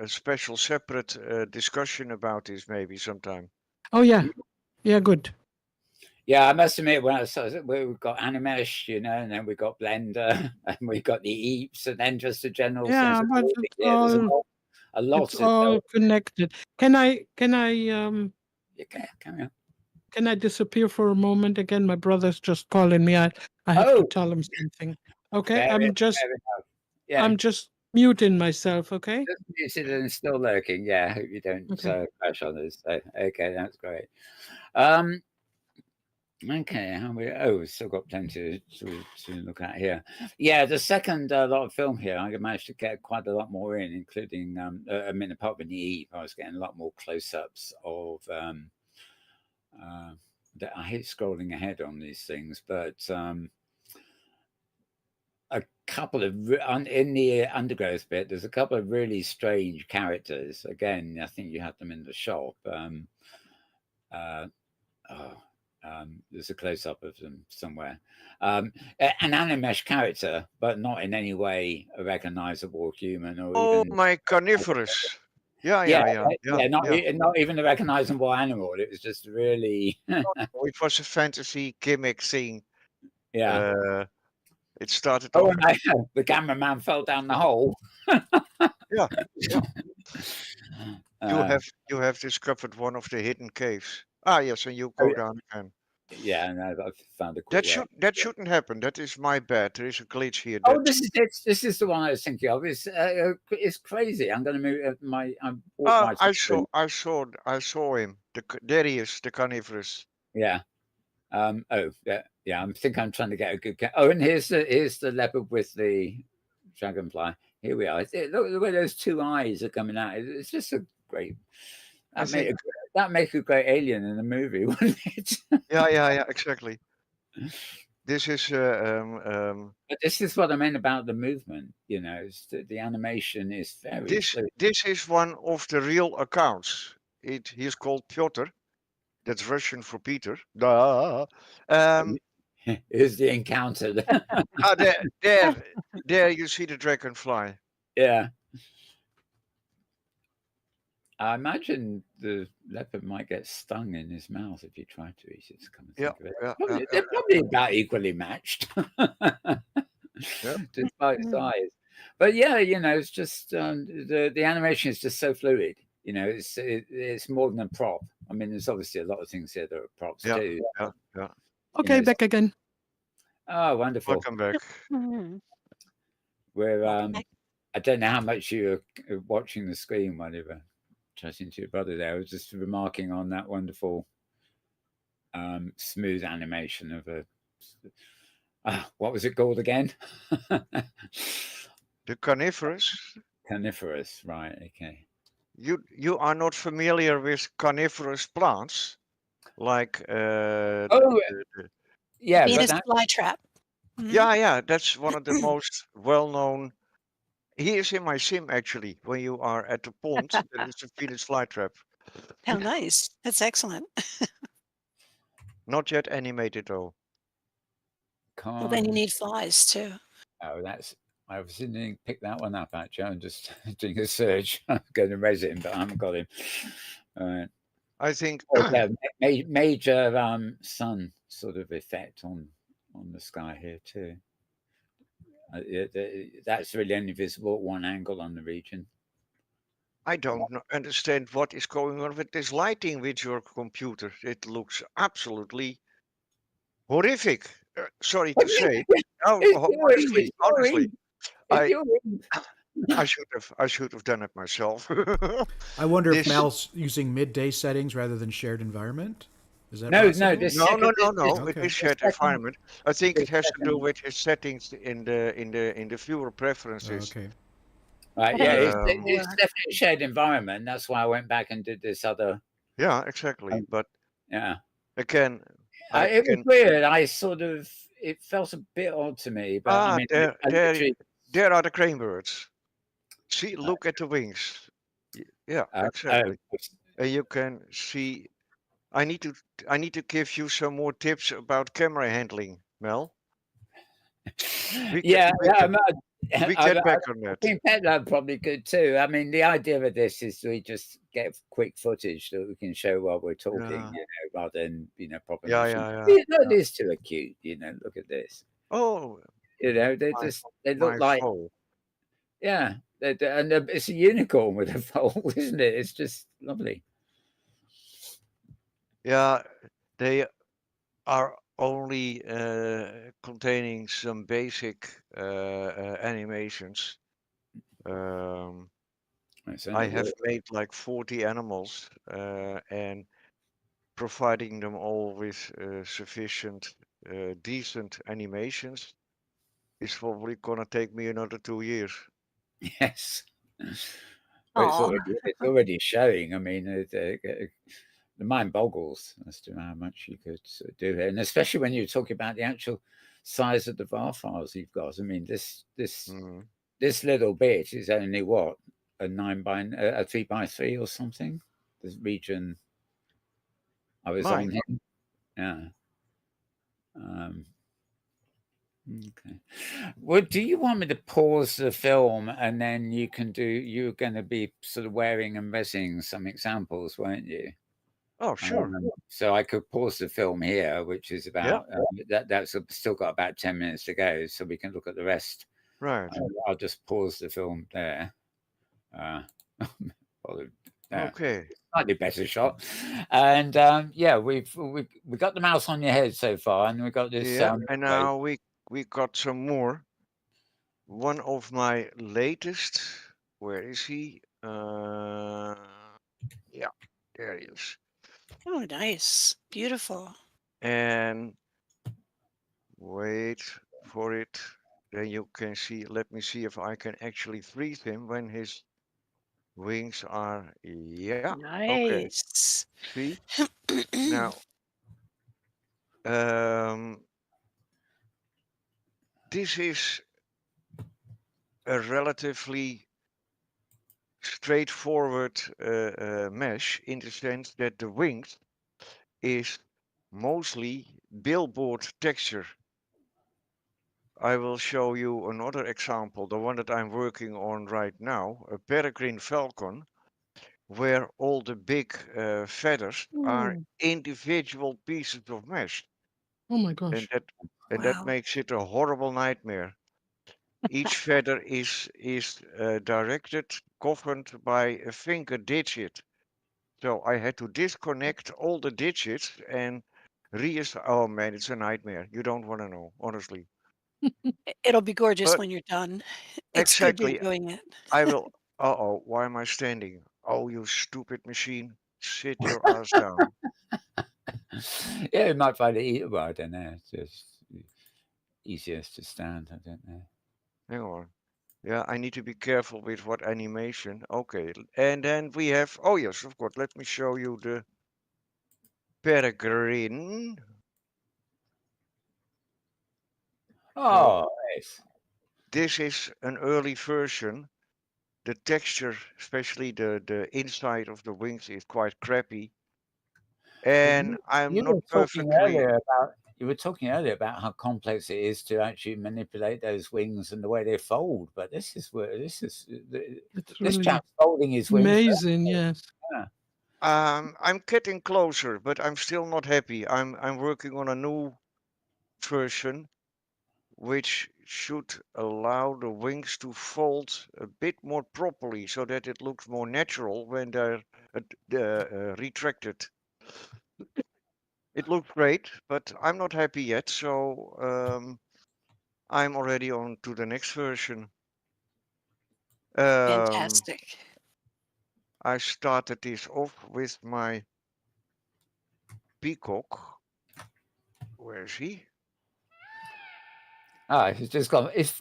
special separate discussion about this maybe sometime. Oh yeah, good. Yeah, I must admit, when I saw it, we've got Animesh, and then we got Blender, and we got the EEPs, and then just a general sense of but it's all connected. Can I carry on. Can I disappear for a moment again? My brother's just calling me. I have to tell him something. Okay, I'm just muting myself, okay? Just muted and still lurking. Yeah, I hope you don't Okay. crash on us. So, okay, that's great. Okay, how we still got plenty to look at here. Yeah, the second lot of film here, I managed to get quite a lot more in, including I mean, apart from the Eve, I was getting a lot more close-ups of I hate scrolling ahead on these things, but a couple of in the undergrowth bit, there's a couple of really strange characters. Again, I think you had them in the shop. There's a close-up of them somewhere. An Animesh character, but not in any way a recognizable human or Oh, even my carnivorous. Yeah. not even a recognizable animal. It was just really It was a fantasy gimmick thing. yeah. It started Oh, off. and the cameraman fell down the hole. Yeah. You have discovered one of the hidden caves. Ah, yes, and you go down again. Yeah, no, I found a quick way. That shouldn't happen. That is my bad. There is a glitch here. Oh, this is the one I was thinking of. It's crazy. I'm going to move my. I saw him. There he is, the carnivorous. Yeah. Oh, yeah. I think I'm trying to get a good. Oh, and here's the leopard with the dragonfly. Here we are. Look where those two eyes are coming out. It's just a great. That make a great alien in the movie, wouldn't it? Yeah, exactly. This is But this is what I meant about the movement. You know, the animation is very. This is one of the real accounts. He's called Piotr. That's Russian for Peter. Duh. Is the encounter. There you see the dragonfly. Yeah. I imagine the leopard might get stung in his mouth if you try to eat it. Come and think of it. They're probably about equally matched, despite size. But yeah, you know, it's just the animation is just so fluid. You know, it's more than a prop. I mean, there's obviously a lot of things here that are props too. Yeah. Okay, back again. Oh, wonderful! Welcome back. We're I don't know how much you're watching the screen, whatever. Chatting to your brother there, I was just remarking on that wonderful smooth animation of a what was it called again? The carnivorous. Carnivorous, right? Okay. You are not familiar with carnivorous plants, like yeah, Venus flytrap. Yeah, that's one of the most well-known. He is in my sim actually. When you are at the pond, there is a Venus flytrap. How nice! That's excellent. Not yet animated though. Well, then you need flies too. Oh, I was didn't pick that one up actually. I'm just doing a search. I'm going to raise it, but I haven't got him. All right. I think major sun sort of effect on the sky here too. That's really only visible at one angle on the region. I don't understand what is going on with this lighting with your computer. It looks absolutely horrific. Sorry to say. Honestly, I should have done it myself. I wonder if Mal's using midday settings rather than shared environment. Is that no. Okay. It is shared environment. I think it has to do with his settings in the viewer preferences. Okay. Right. Yeah, it's definitely a shared environment. That's why I went back and did this other. Yeah, exactly. But yeah, again, it was weird. It felt a bit odd to me. But I mean, there are the crane birds. See, look at the wings. Yeah, exactly. And you can see. I need to give you some more tips about camera handling, Mel. We get back on that. I think Atlloud probably could too. I mean, the idea of this is we just get quick footage that we can show while we're talking, you know, rather than proper. Yeah. It is too acute, you know. Look at this. Oh, you know, they look like yeah, and it's a unicorn with a foal, isn't it? It's just lovely. Yeah, they are only containing some basic animations. I have made like 40 animals and providing them all with sufficient decent animations is probably gonna take me another 2 years. Yes. Well, it's already showing. I mean, the mind boggles as to how much you could do here, and especially when you talk about the actual size of the VAR files you've got. I mean, this little bit is only what, a 3x3 or something. This region I was on here. Yeah. Okay. Well, do you want me to pause the film and then you can do? You're going to be sort of wearing and resin some examples, weren't you? Oh, sure. So I could pause the film here, which is about that's still got about 10 minutes to go, so we can look at the rest. Right. I'll just pause the film there. Okay. Slightly better shot, and yeah, we got the mouse on your head so far, and we got this. Yeah, and now we got some more. One of my latest. Where is he? Yeah, there he is. Oh, nice, beautiful. And wait for it. Then you can see. Let me see if I can actually freeze him when his wings are. Yeah. Okay. Nice. See now. This is a relatively straightforward mesh in the sense that the wings is mostly billboard texture. I will show you another example, the one that I'm working on right now, a peregrine falcon, where all the big feathers are individual pieces of mesh. Oh my gosh. And that makes it a horrible nightmare. Each feather is directed, governed by a finger digit. So I had to disconnect all the digits and oh man, it's a nightmare. You don't want to know, honestly. It'll be gorgeous when you're done. It's good you're Exactly. doing it. I will. Uh-oh, why am I standing? Oh, you stupid machine. Sit your ass down. Yeah, you might find it. Well, I don't know. It's just easiest to stand. I don't know. Hang on. Yeah, I need to be careful with what animation. Okay, and then we have. Oh yes, of course. Let me show you the peregrine. Oh, nice. This is an early version. The texture, especially the inside of the wings, is quite crappy. And I'm not perfectly. You were talking earlier about how complex it is to actually manipulate those wings and the way they fold. But this chap's folding his wings. Amazing, yes. Yeah. I'm getting closer, but I'm still not happy. I'm working on a new version, which should allow the wings to fold a bit more properly, so that it looks more natural when they're retracted. It looks great, but I'm not happy yet, so I'm already on to the next version. Fantastic. I started this off with my peacock. Where is he? Ah, he's just gone into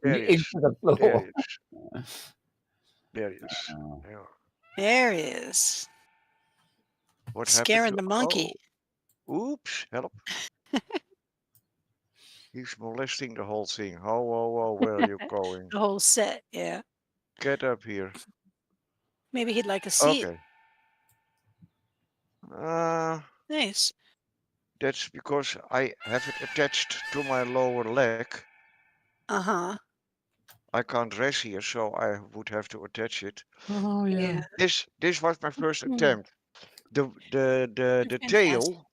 the floor. There he is. There he is. Oh. There he is. What Scaring happened? The monkey. Oh. Oops, help. He's molesting the whole thing. Oh, where are you going? The whole set, yeah. Get up here. Maybe he'd like a seat. Okay. Nice. That's because I have it attached to my lower leg. Uh-huh. I can't rest here, so I would have to attach it. Oh yeah. This was my first attempt. The tail.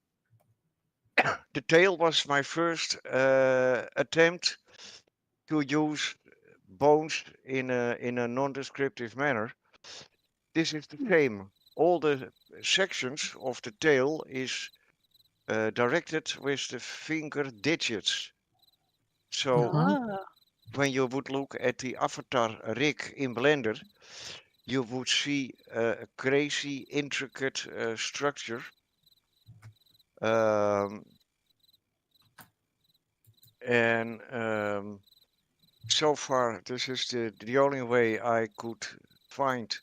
The tail was my first attempt to use bones in a non-descriptive manner. This is the same. All the sections of the tail is directed with the finger digits. So when you would look at the avatar rig in Blender, you would see a crazy, intricate structure. So far, this is the only way I could find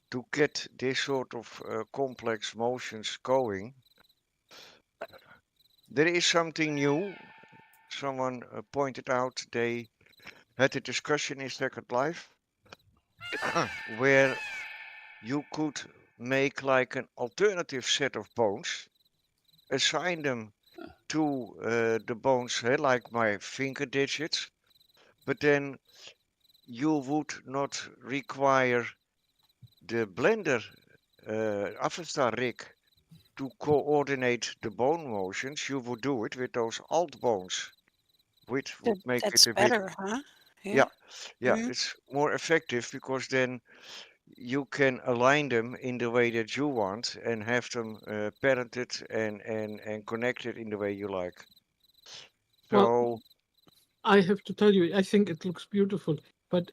to get this sort of complex motions going. There is something new. Someone pointed out they had a discussion in Second Life where you could make like an alternative set of bones, assign them to the bones like my finger digits, but then you would not require the Blender avatar rig to coordinate the bone motions. You would do it with those alt bones, which would make it That's a bit. better, huh? Yeah, Mhm. it's more effective because then you can align them in the way that you want and have them parented and connected in the way you like. Well, So I have to tell you, I think it looks beautiful, but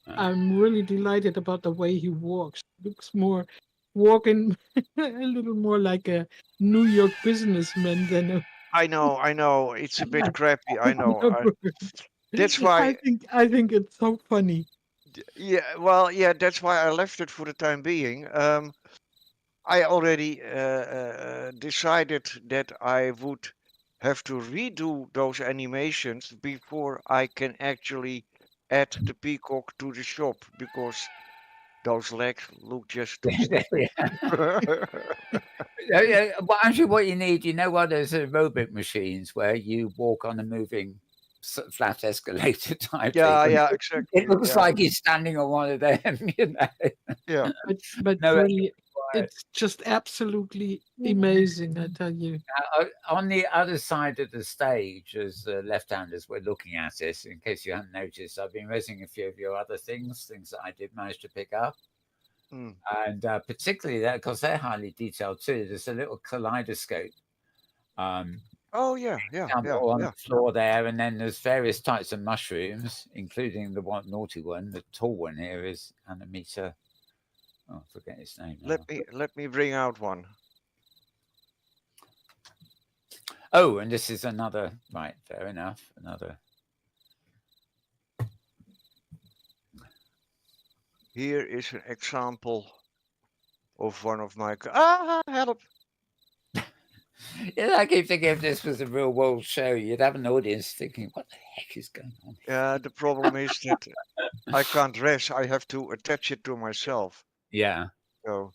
I'm really delighted about the way he walks. Looks more walking a little more like a New York businessman than a I know, it's a bit crappy. I know. That's why, I think it's so funny. yeah, well, yeah, that's why I left it for the time being. I already decided that I would have to redo those animations before I can actually add the peacock to the shop because those legs look just too stiff. Well, actually, what you need, you know what? There's aerobic machines where you walk on a moving flat escalator type Yeah, thing. yeah, It exactly. looks Yeah, like he's standing on one of them, you know. yeah. But No, really, right. it's just absolutely amazing, I tell you. On the other side of the stage, as left-handers, we're looking at it. In case you haven't noticed, I've been raising a few of your other things that I did manage to pick up. Mm. And particularly that, because they're highly detailed too. There's a little kaleidoscope Oh yeah, on yeah. the floor there, and then there's various types of mushrooms, including the one naughty one. The tall one here is Animeter. Oh, I forget his name now. Let me bring out one. Oh, and this is another. Right, fair enough. Another. Here is an example of one of my. Help! Yeah, I keep thinking if this was a real world show, you'd have an audience thinking, "What the heck is going on?" Yeah, the problem is that I can't rest. I have to attach it to myself. Yeah. So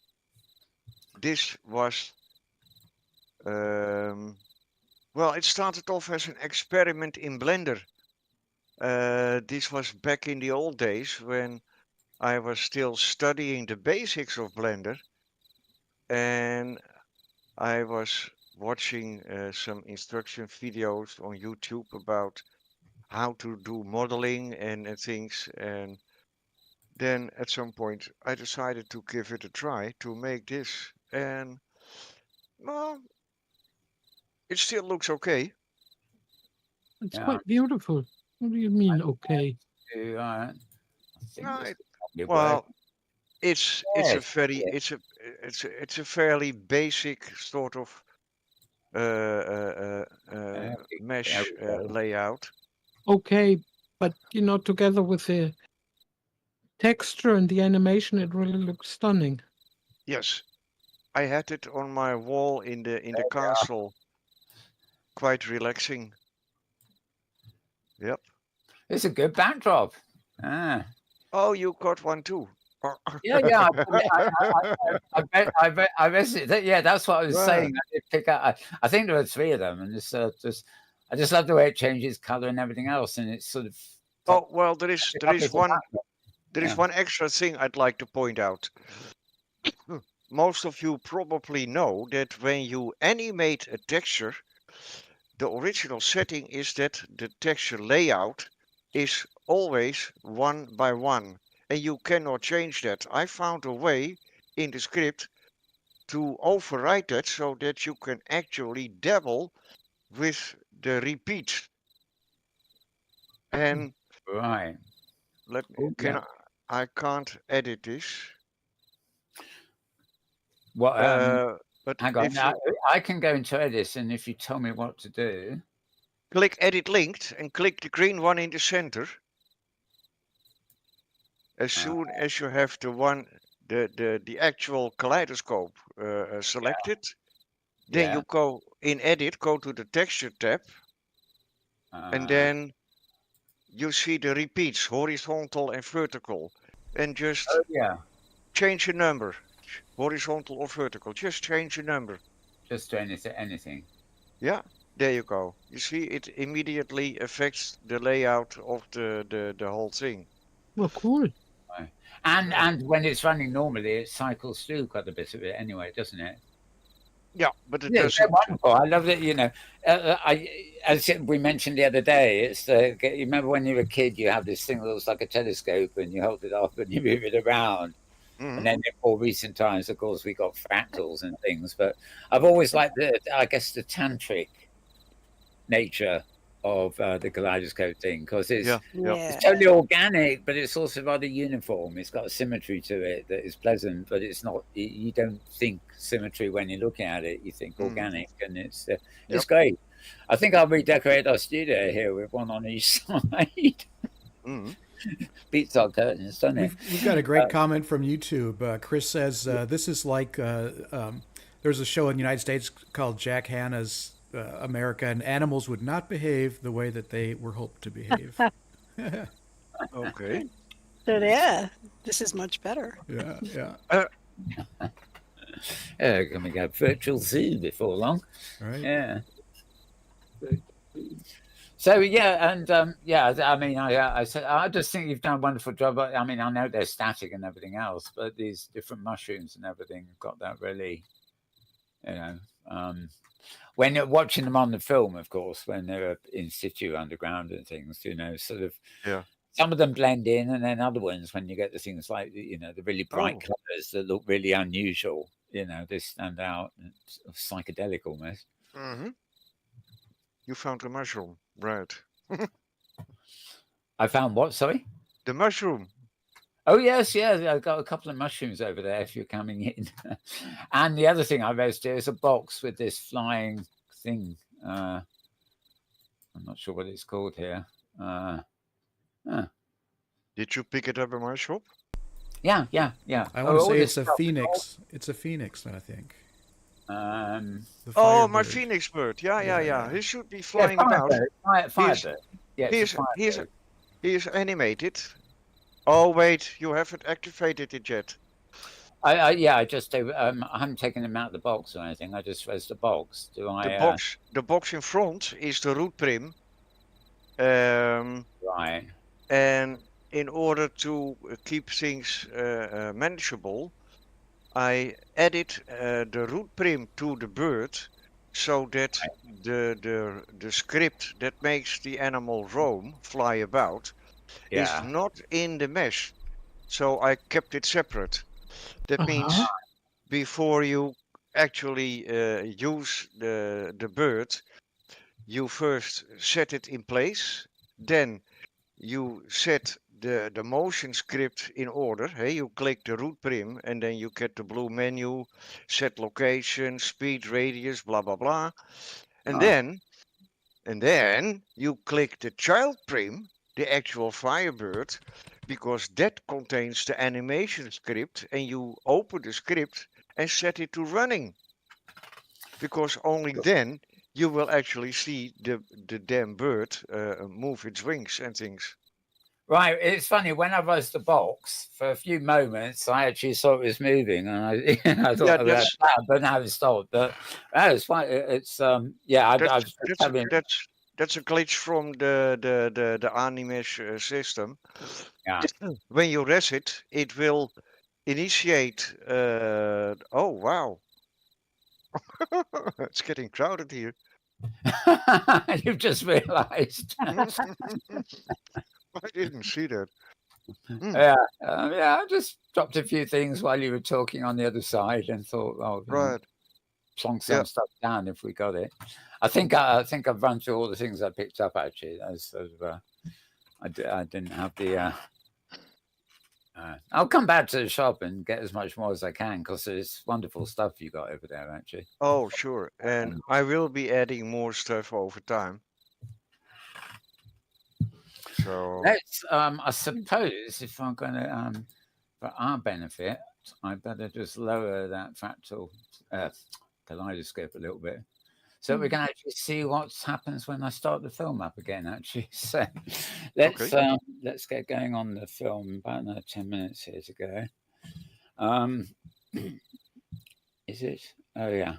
this was. Well, it started off as an experiment in Blender. This was back in the old days when I was still studying the basics of Blender, and I was watching some instruction videos on YouTube about how to do modeling and things. And then at some point, I decided to give it a try to make this. And well, it still looks okay. It's Yeah. quite beautiful. What do you mean, okay? I think this Right. could Well, work. it's a very it's a fairly basic sort of mesh layout. Okay, but together with the texture and the animation, it really looks stunning. Yes, I had it on my wall in the castle. Quite relaxing. Yep. It's a good backdrop. Ah. Oh, you got one too. Yeah. I read it. Yeah, that's what I was saying. I did pick up. I think there were 3 of them, and it's I just love the way it changes color and everything else, and it's sort of. Oh well, there is one extra thing I'd like to point out. Most of you probably know that when you animate a texture, the original setting is that the texture layout is always 1 by 1, and you cannot change that. I found a way in the script to override that so that you can actually dabble with the repeat. And Right. Let me. Oh, yeah. I can't edit this. What? But Hang on. if Now, you I can go into edit, and if you tell me what to do. click edit linked and click the green one in the center, as soon as you have the actual kaleidoscope selected, then you go in edit, go to the texture tab, and then you see the repeats, horizontal and vertical, and just change a number, horizontal or vertical. Just change a number. Just do anything. Yeah, there you go. You see, it immediately affects the layout of the whole thing. Well, cool. Right. And when it's running normally, it cycles through quite a bit of it anyway, doesn't it? Yeah, but it Yeah, doesn't. it's wonderful. I love it. You know, as we mentioned the other day, it's you remember when you were a kid, you have this thing that looks like a telescope, and you hold it up and you move it around. Mhm. And then in more recent times, of course, we got fractals and things. But I've always liked the tantric nature of the kaleidoscope thing, because it's totally organic, but it's also rather uniform. It's got a symmetry to it that is pleasant, but it's not. You don't think symmetry when you're looking at it. You think organic, and it's great. I think I'll redecorate our studio here with one on each side. Beats our curtains, doesn't it? We've got a great comment from YouTube. Chris says this is like there's a show in the United States called Jack Hanna's America, and animals would not behave the way that they were hoped to behave. Okay. So yeah, this is much better. Yeah. Can we go virtual zoo before long? Right. Yeah. So yeah, and I mean, I just think you've done a wonderful job. I mean, I know they're static and everything else, but these different mushrooms and everything got that really, you know. When you're watching them on the film, of course, when they're in situ underground and things, you know, sort of, some of them blend in, and then other ones, when you get the things like, you know, the really bright colors that look really unusual, you know, they stand out. It's psychedelic almost. Mm-hmm. You found a mushroom, right? I found what? Sorry? The mushroom. Oh, yes, I've got a couple of mushrooms over there if you're coming in. And the other thing I raised here is a box with this flying thing. I'm not sure what it's called here. Did you pick it up in my shop? Yeah. I want to say it's a phoenix. It's a phoenix, I think. My phoenix bird. Yeah. He should be flying about. Firebird. He is animated. Oh wait, you haven't activated it yet. I just I haven't taken him out of the box or anything. I just raised the box. The box in front is the root prim. Right. And in order to keep things manageable, I added the root prim to the bird, so that the script that makes the animal fly about, is not in the mesh. So I kept it separate. That means before you actually use the bird, you first set it in place, then you set the motion script in order. Hey, you click the root prim, and then you get the blue menu, set location, speed, radius, blah blah blah, and then you click the child prim, the actual Firebird, because that contains the animation script, and you open the script and set it to running, because only then you will actually see the damn bird move its wings and things. Right, it's funny, when I raised the box, for a few moments, I actually saw it was moving, and I thought but now it's stopped. But it's fine. It's that's a glitch from the Animesh system. Yeah. When you res it, it will initiate. Oh wow, it's getting crowded here. You've just realised. I didn't see that. I just dropped a few things while you were talking on the other side, and thought, plonk some stuff down if we got it. I think I've run through all the things I picked up actually. I I didn't have the. I'll come back to the shop and get as much more as I can because it's wonderful stuff you got over there, actually. Oh, sure. And I will be adding more stuff over time. So let's. I suppose if I'm going to, for our benefit, I better just lower that fractal kaleidoscope a little bit. So we can actually see what happens when I start the film up again, actually. So let's get going on the film. About another 10 minutes here to go. Is it? Oh, yeah.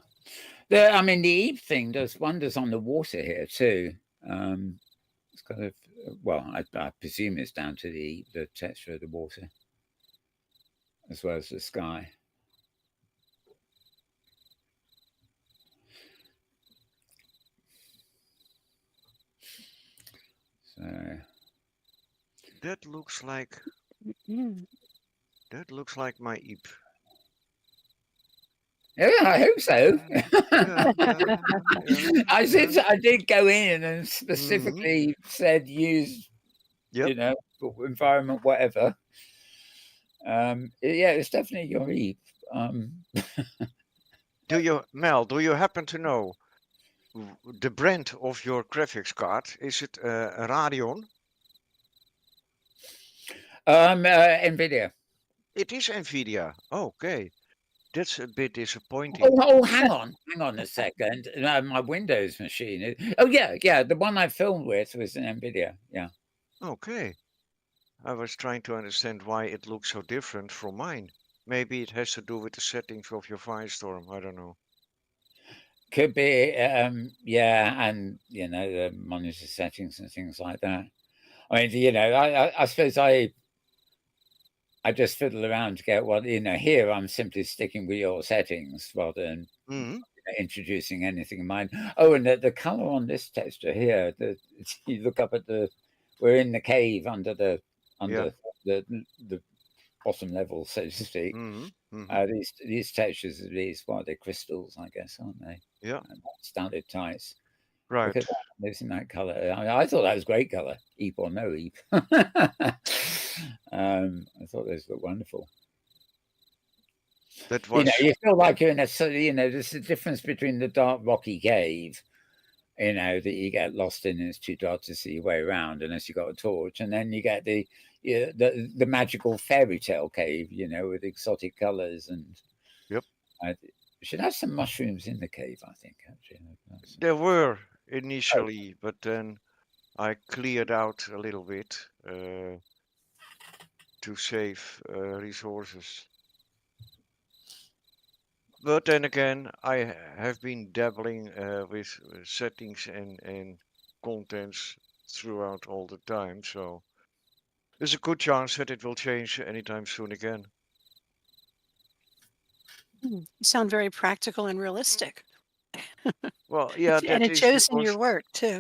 I mean, the Eve thing does wonders on the water here, too. It's kind of, well, I presume it's down to the texture of the water as well as the sky. So that looks like my Eep. Yeah, I hope so. I did go in and specifically said use, environment, whatever. Yeah, it's definitely your Eep. Do you happen to know the brand of your graphics card? Is it a Radeon? NVIDIA. It is NVIDIA. Okay. That's a bit disappointing. Oh, hang on a second. My Windows machine. Yeah. The one I filmed with was an NVIDIA. Yeah. Okay. I was trying to understand why it looks so different from mine. Maybe it has to do with the settings of your Firestorm. I don't know. Could be, yeah, and the monitor settings and things like that. I mean, I suppose I just fiddle around to get what here. I'm simply sticking with your settings rather than introducing anything in mine. Oh, and the color on this texture here. You look up at we're in the cave under the bottom level, so to speak. These textures are they're crystals, I guess, aren't they? Yeah. Standard types. Right. Look at that, isn't that color? I thought that was great color, Eep or no Eep. I thought those looked wonderful. That was... you feel like you're in there's a difference between the dark rocky cave, that you get lost in and it's too dark to see your way around unless you got a torch, and then you get the magical fairy tale cave, with exotic colors and. Yep. We should have some mushrooms in the cave, I think, actually. There were initially, but then I cleared out a little bit to save resources. But then again, I have been dabbling with settings and contents throughout all the time, so there's a good chance that it will change anytime soon again. You sound very practical and realistic. Well, yeah, and it shows in your work too.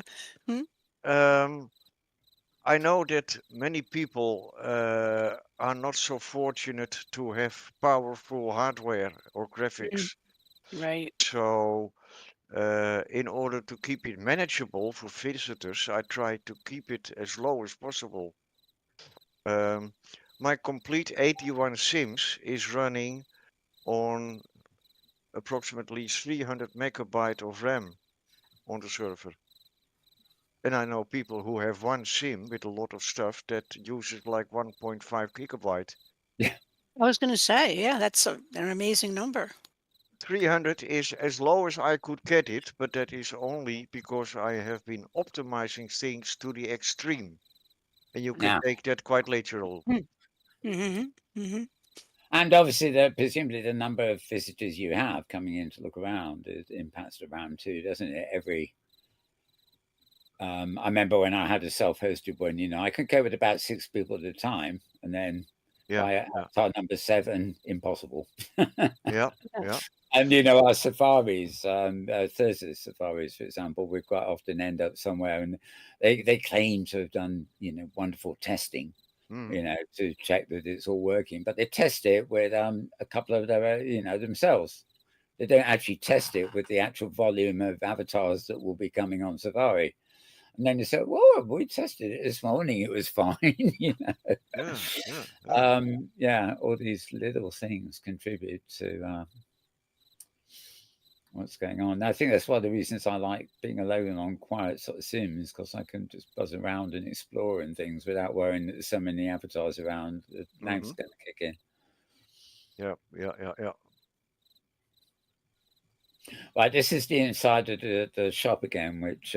I know that many people are not so fortunate to have powerful hardware or graphics. Right. So in order to keep it manageable for visitors, I try to keep it as low as possible. My complete 81 sims is running on approximately 300 megabyte of RAM on the server. And I know people who have one sim with a lot of stuff that uses like 1.5 gigabyte. Yeah. I was going to say, yeah, that's an amazing number. 300 is as low as I could get it, but that is only because I have been optimizing things to the extreme. And you can take that quite literal. And obviously, presumably the number of visitors you have coming in to look around impacts the RAM too, doesn't it? I remember when I had a self-hosted one, I could go with about 6 people at a time, and then by avatar number 7, impossible. Yeah. And our safaris, Thursday safaris, for example, we quite often end up somewhere, and they claim to have done wonderful testing, to check that it's all working, but they test it with a couple of their themselves. They don't actually test it with the actual volume of avatars that will be coming on safari. And then you say, "Whoa, we tested it this morning; it was fine." You know. Yeah. All these little things contribute to what's going on. I think that's one of the reasons I like being alone on quiet sort of sims, because I can just buzz around and explore and things without worrying that there's so many avatars around. The lag's going to kick in. Yeah. Right, this is the inside of the shop again, which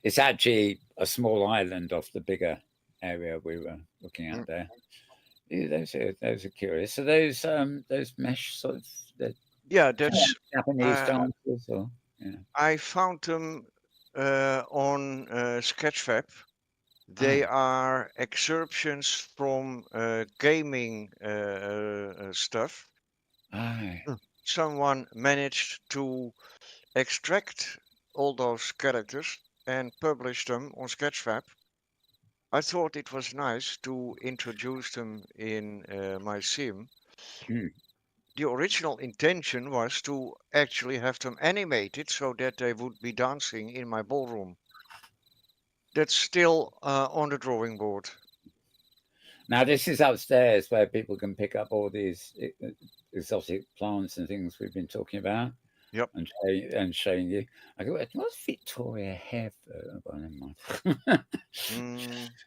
is actually a small island off the bigger area we were looking at there. Yeah, those are curious. So those mesh sort of that's Japanese dancers, or I found them on Sketchfab. They are excerptions from gaming stuff. Someone managed to extract all those characters and publish them on Sketchfab. I thought it was nice to introduce them in my sim. The original intention was to actually have them animated so that they would be dancing in my ballroom. That's still on the drawing board. Now this is upstairs where people can pick up all these exotic plants and things we've been talking about. Yep. And showing you. I go, what's Victoria have? Well, never mind.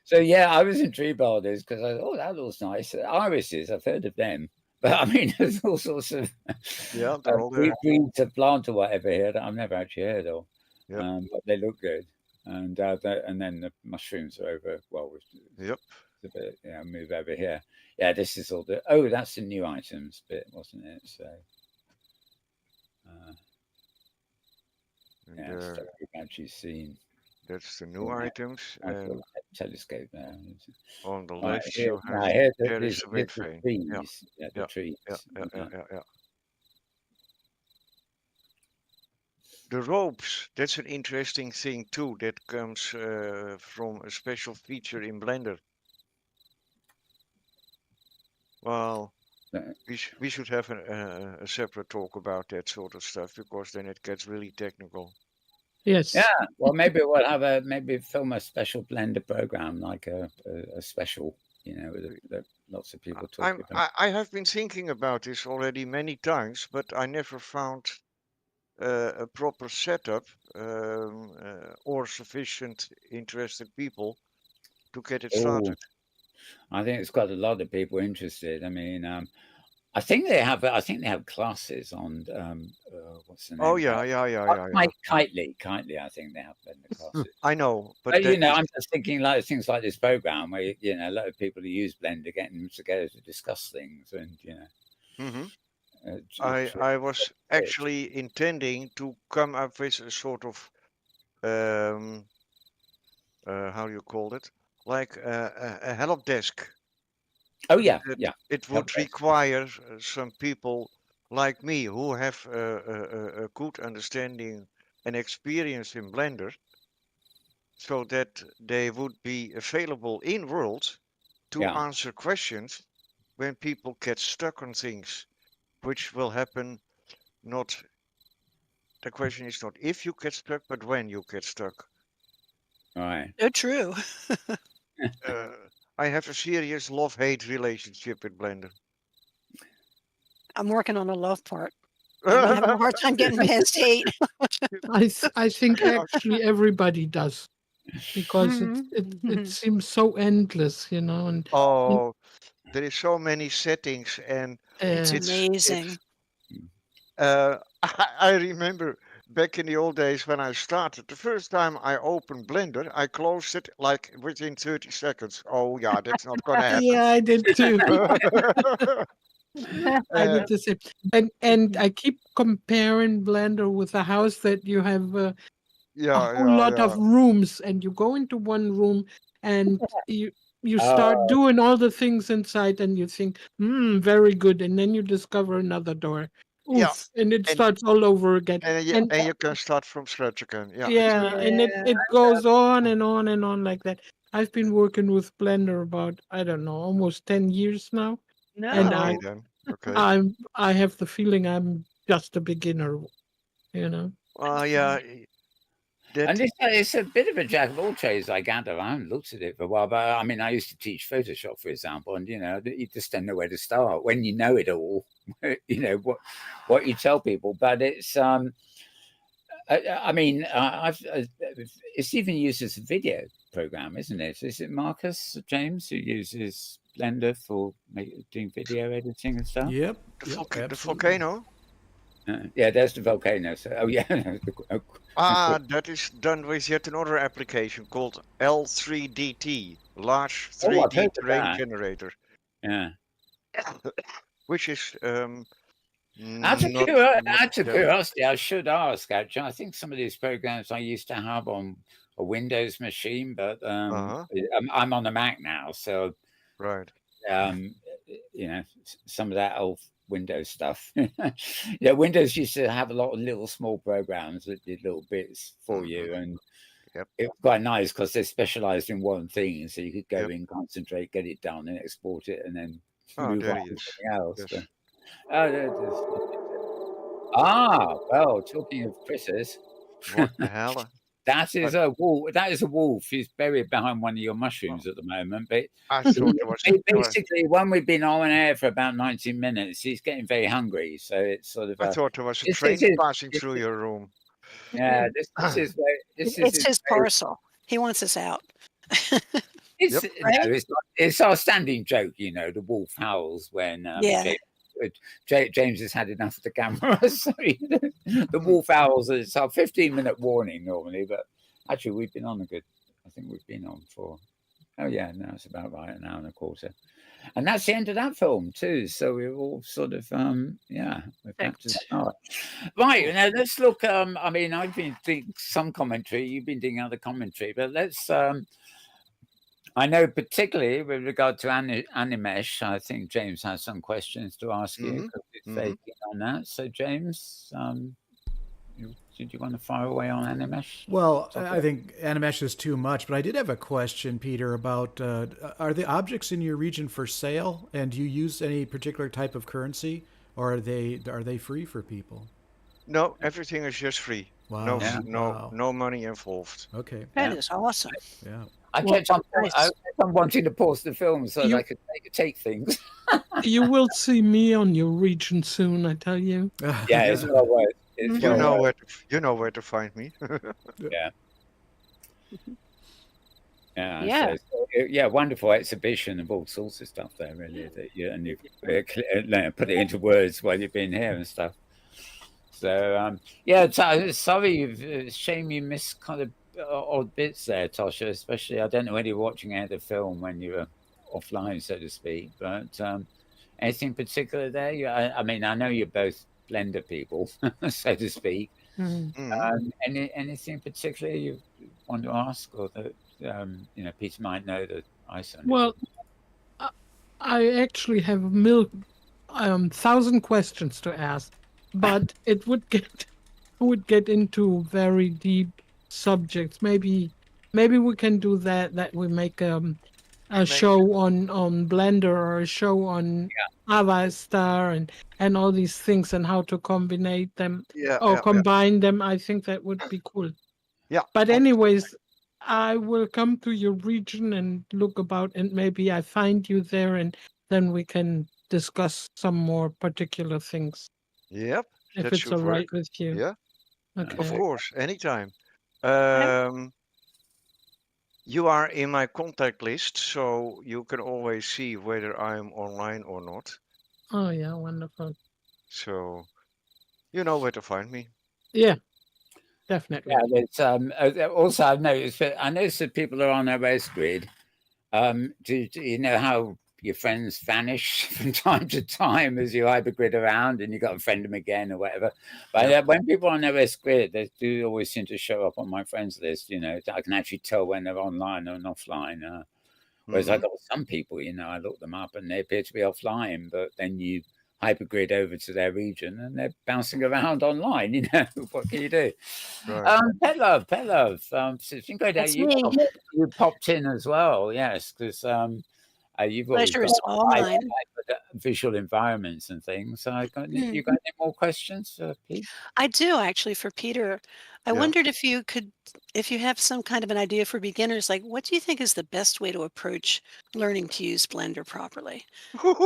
So yeah, I was intrigued by this because I thought, that looks nice. Irises, I've heard of them. But I mean, there's all sorts of breeds of plant or whatever here that I've never actually heard of. But they look good. And then the mushrooms are over. Well, a bit, move over here. Yeah, this is all the. Oh, that's the new items bit, wasn't it? So. Stuff we've actually seen. That's the new items. And telescope there. On the left, here, you have there is the wind vane. Trees. The trees. Yeah. The ropes, that's an interesting thing too. That comes from a special feature in Blender. Well, we should have a separate talk about that sort of stuff, because then it gets really technical. Yes. Yeah. Well, maybe we'll have film a special Blender program, like a special, that lots of people talk about. I have been thinking about this already many times, but I never found a proper setup or sufficient interested people to get it started. I think it's got a lot of people interested. I mean, I think they have classes on what's the name? Oh yeah. Kitely. I think they have Blender classes. I know, but I'm just thinking like things like this program where a lot of people who use Blender getting together to discuss things, and I was actually intending to come up with a sort of how do you call it? Like a help desk. Oh yeah, It would require some people like me who have a good understanding and experience in Blender, so that they would be available in World to answer questions when people get stuck on things, which will happen. The question is not if you get stuck, but when you get stuck. Right. Oh, true. I have a serious love-hate relationship with Blender. I'm working on the love part. I'm having a hard time getting past hate. I think actually everybody does, because it seems so endless, And there is so many settings, and it's amazing. I remember back in the old days when I started, the first time I opened Blender, I closed it like within 30 seconds. Oh yeah, that's not gonna happen. Yeah, I did too. I did the same. And I keep comparing Blender with a house that you have a whole lot of rooms, and you go into one room and you start doing all the things inside, and you think, very good, and then you discover another door. Oof, and it starts all over again. And you can start from scratch again. And it goes on and on and on like that. I've been working with Blender about, I don't know, almost 10 years now. No. And Okay. I have the feeling I'm just a beginner, Yeah. And it's a bit of a jack of all trades, I gather. I haven't looked at it for a while, but I mean, I used to teach Photoshop, for example, and you just don't know where to start when you know it all. What you tell people, but it's I mean, it's even used as a video program, isn't it? Is it Marcus James who uses Blender for doing video editing and stuff? Yep. The volcano. Yeah, there's the volcano. So, that is done with yet another application called L3DT, Large 3D Terrain Generator. Yeah. Which is out of curiosity, I should ask. Actually, I think some of these programs I used to have on a Windows machine, but I'm on a Mac now, so right. Some of that old Windows stuff. Windows used to have a lot of little small programs that did little bits for you, and it was quite nice because they specialized in one thing, so you could go in, concentrate, get it done, and export it, and then move on to something else. Yes. Well, talking of Chris's, what the hell? That is a wolf. That is a wolf. He's buried behind one of your mushrooms at the moment. But I thought it was basically, when we've been on air for about 90 minutes, he's getting very hungry. So it's sort of. I thought there was a train passing through your room. Yeah, this is his parcel. He wants us out. It's our standing joke, the wolf howls when James has had enough of the camera. So, the wolf howls. It's our 15-minute warning normally, but actually we've been on I think we've been on for, it's about right, an hour and a quarter. And that's the end of that film too. So we're all sort of, we're back to start. Right, now let's look, I mean, I've been doing some commentary, you've been doing other commentary, but let's, I know particularly with regard to Animesh, I think James has some questions to ask you because he's very keen on that. So James, did you want to fire away on Animesh? Well, I think Animesh is too much, but I did have a question, Peter, about are the objects in your region for sale, and do you use any particular type of currency, or are they free for people? No, everything is just free. Wow. No money involved. Okay. That is awesome. Yeah. I kept on wanting to pause the film so that I could take things. You will see me on your region soon, I tell you. Yeah, it's well worth. You know where to find me. Wonderful exhibition of all sorts of stuff there, really. And you've put it into words while you've been here and stuff. So sorry, it's a shame you missed kind of odd bits there, Tosha. Especially, I don't know whether you're watching any of the film when you were offline, so to speak. But anything particular there? I mean, I know you're both Blender people, so to speak. Anything particular you want to ask, or that Peter might know that I certainly. Well, I actually have 1,000 questions to ask, but it would get into very deep subjects. Maybe we can do that we make a show on Blender or a show on Avastar and all these things and how to combine them combine them. I think that would be cool. Yeah. But anyways, I will come to your region and look about, and maybe I find you there, and then we can discuss some more particular things. Yep. If it's all right with you. Yeah. Okay. Of course, anytime. You are in my contact list, so you can always see whether I'm online or not. Oh yeah, wonderful. So you know where to find me. Yeah, definitely. Yeah, it's, also I've noticed that people are on Hypergrid. Do you know how your friends vanish from time to time as you Hypergrid around and you got to friend them again or whatever? But when people are on Hypergrid, they do always seem to show up on my friends list. I can actually tell when they're online or offline. Whereas I got some people, I look them up and they appear to be offline, but then you Hypergrid over to their region and they're bouncing around online. What can you do? Right. Pet love. It's been great that you popped in as well. Yes, because You've always Pleasure got is all mine. visual environments and things. So you got any more questions, Pete? I do actually for Peter. I Yeah. wondered if you have some kind of an idea for beginners, like what do you think is the best way to approach learning to use Blender properly?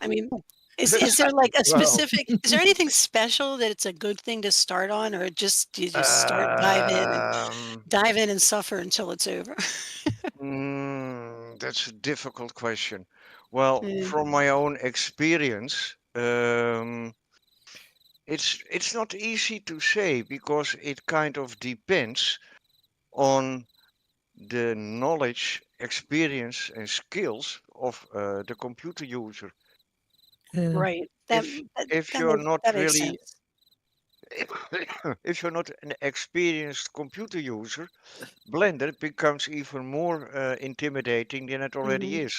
I mean, is there like a Well, specific, is there anything special that it's a good thing to start on, or just you just dive in and suffer until it's over? that's a difficult question. Well, Mm, from my own experience, it's not easy to say because it kind of depends on the knowledge, experience, and skills of the computer user. right. If if you're not That makes really sense. if you're not an experienced computer user, Blender becomes even more intimidating than it already Mhm. is.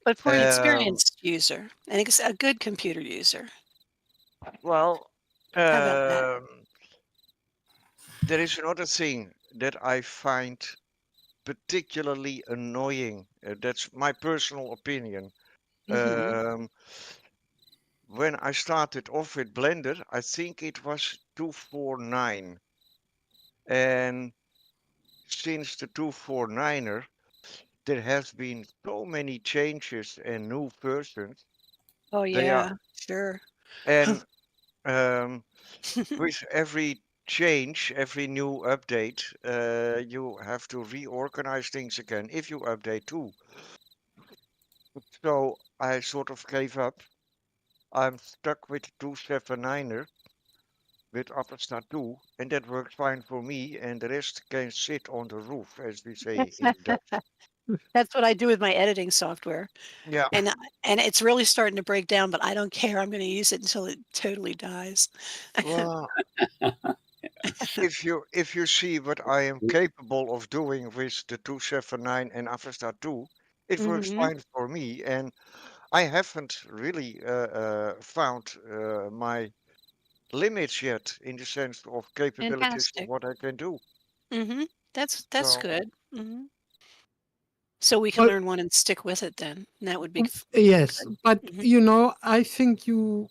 But for an Um, experienced user, and a good computer user, well, how about that? there is another thing that I find particularly annoying. That's my personal opinion. Mhm. Um, when I started off with Blender, I think it was 249. And since the 249er, there has been so many changes and new versions. Oh, They are, yeah, sure. and with every change, every new update, you have to reorganize things again if you update too. So I sort of gave up. I'm stuck with 279er with Upper 2, and that works fine for me, and the rest can sit on the roof, as we say in Dutch. That's what I do with my editing software, Yeah. and and it's really starting to break down, but I don't care, I'm gonna use it until it totally dies. Well, if you see what I am capable of doing with the 279 and Avesta 2, it works Mhm. fine for me, and I haven't really found my limits yet in the sense of capabilities of Fantastic. what I can do. Mhm. That's So good. Mhm. So we can Well, learn one and stick with it then, and that would be yes, good. but Mhm. I think you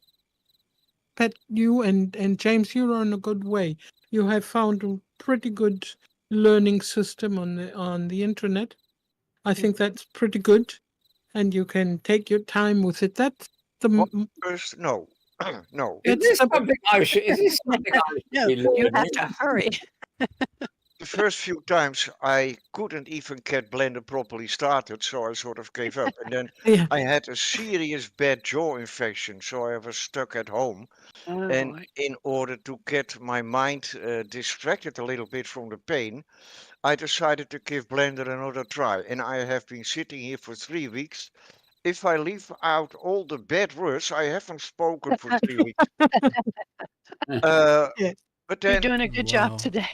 and James, you're on a good way. You have found a pretty good learning system on the internet. I think Mhm. that's pretty good, and you can take your time with it. That's the well, first, no, no. Is it's this the something I should? Is this something I should No, be you have to learning? hurry. The first few times I couldn't even get Blender properly started, so I sort of gave up. And then yeah. I had a serious bad jaw infection, so I was stuck at home. Oh, And boy. in order to get my mind distracted a little bit from the pain, I decided to give Blender another try. And I have been sitting here for 3 weeks. If I leave out all the bad words, I haven't spoken for 3 weeks. Uh, Yeah. but You're then doing a good job Wow. today.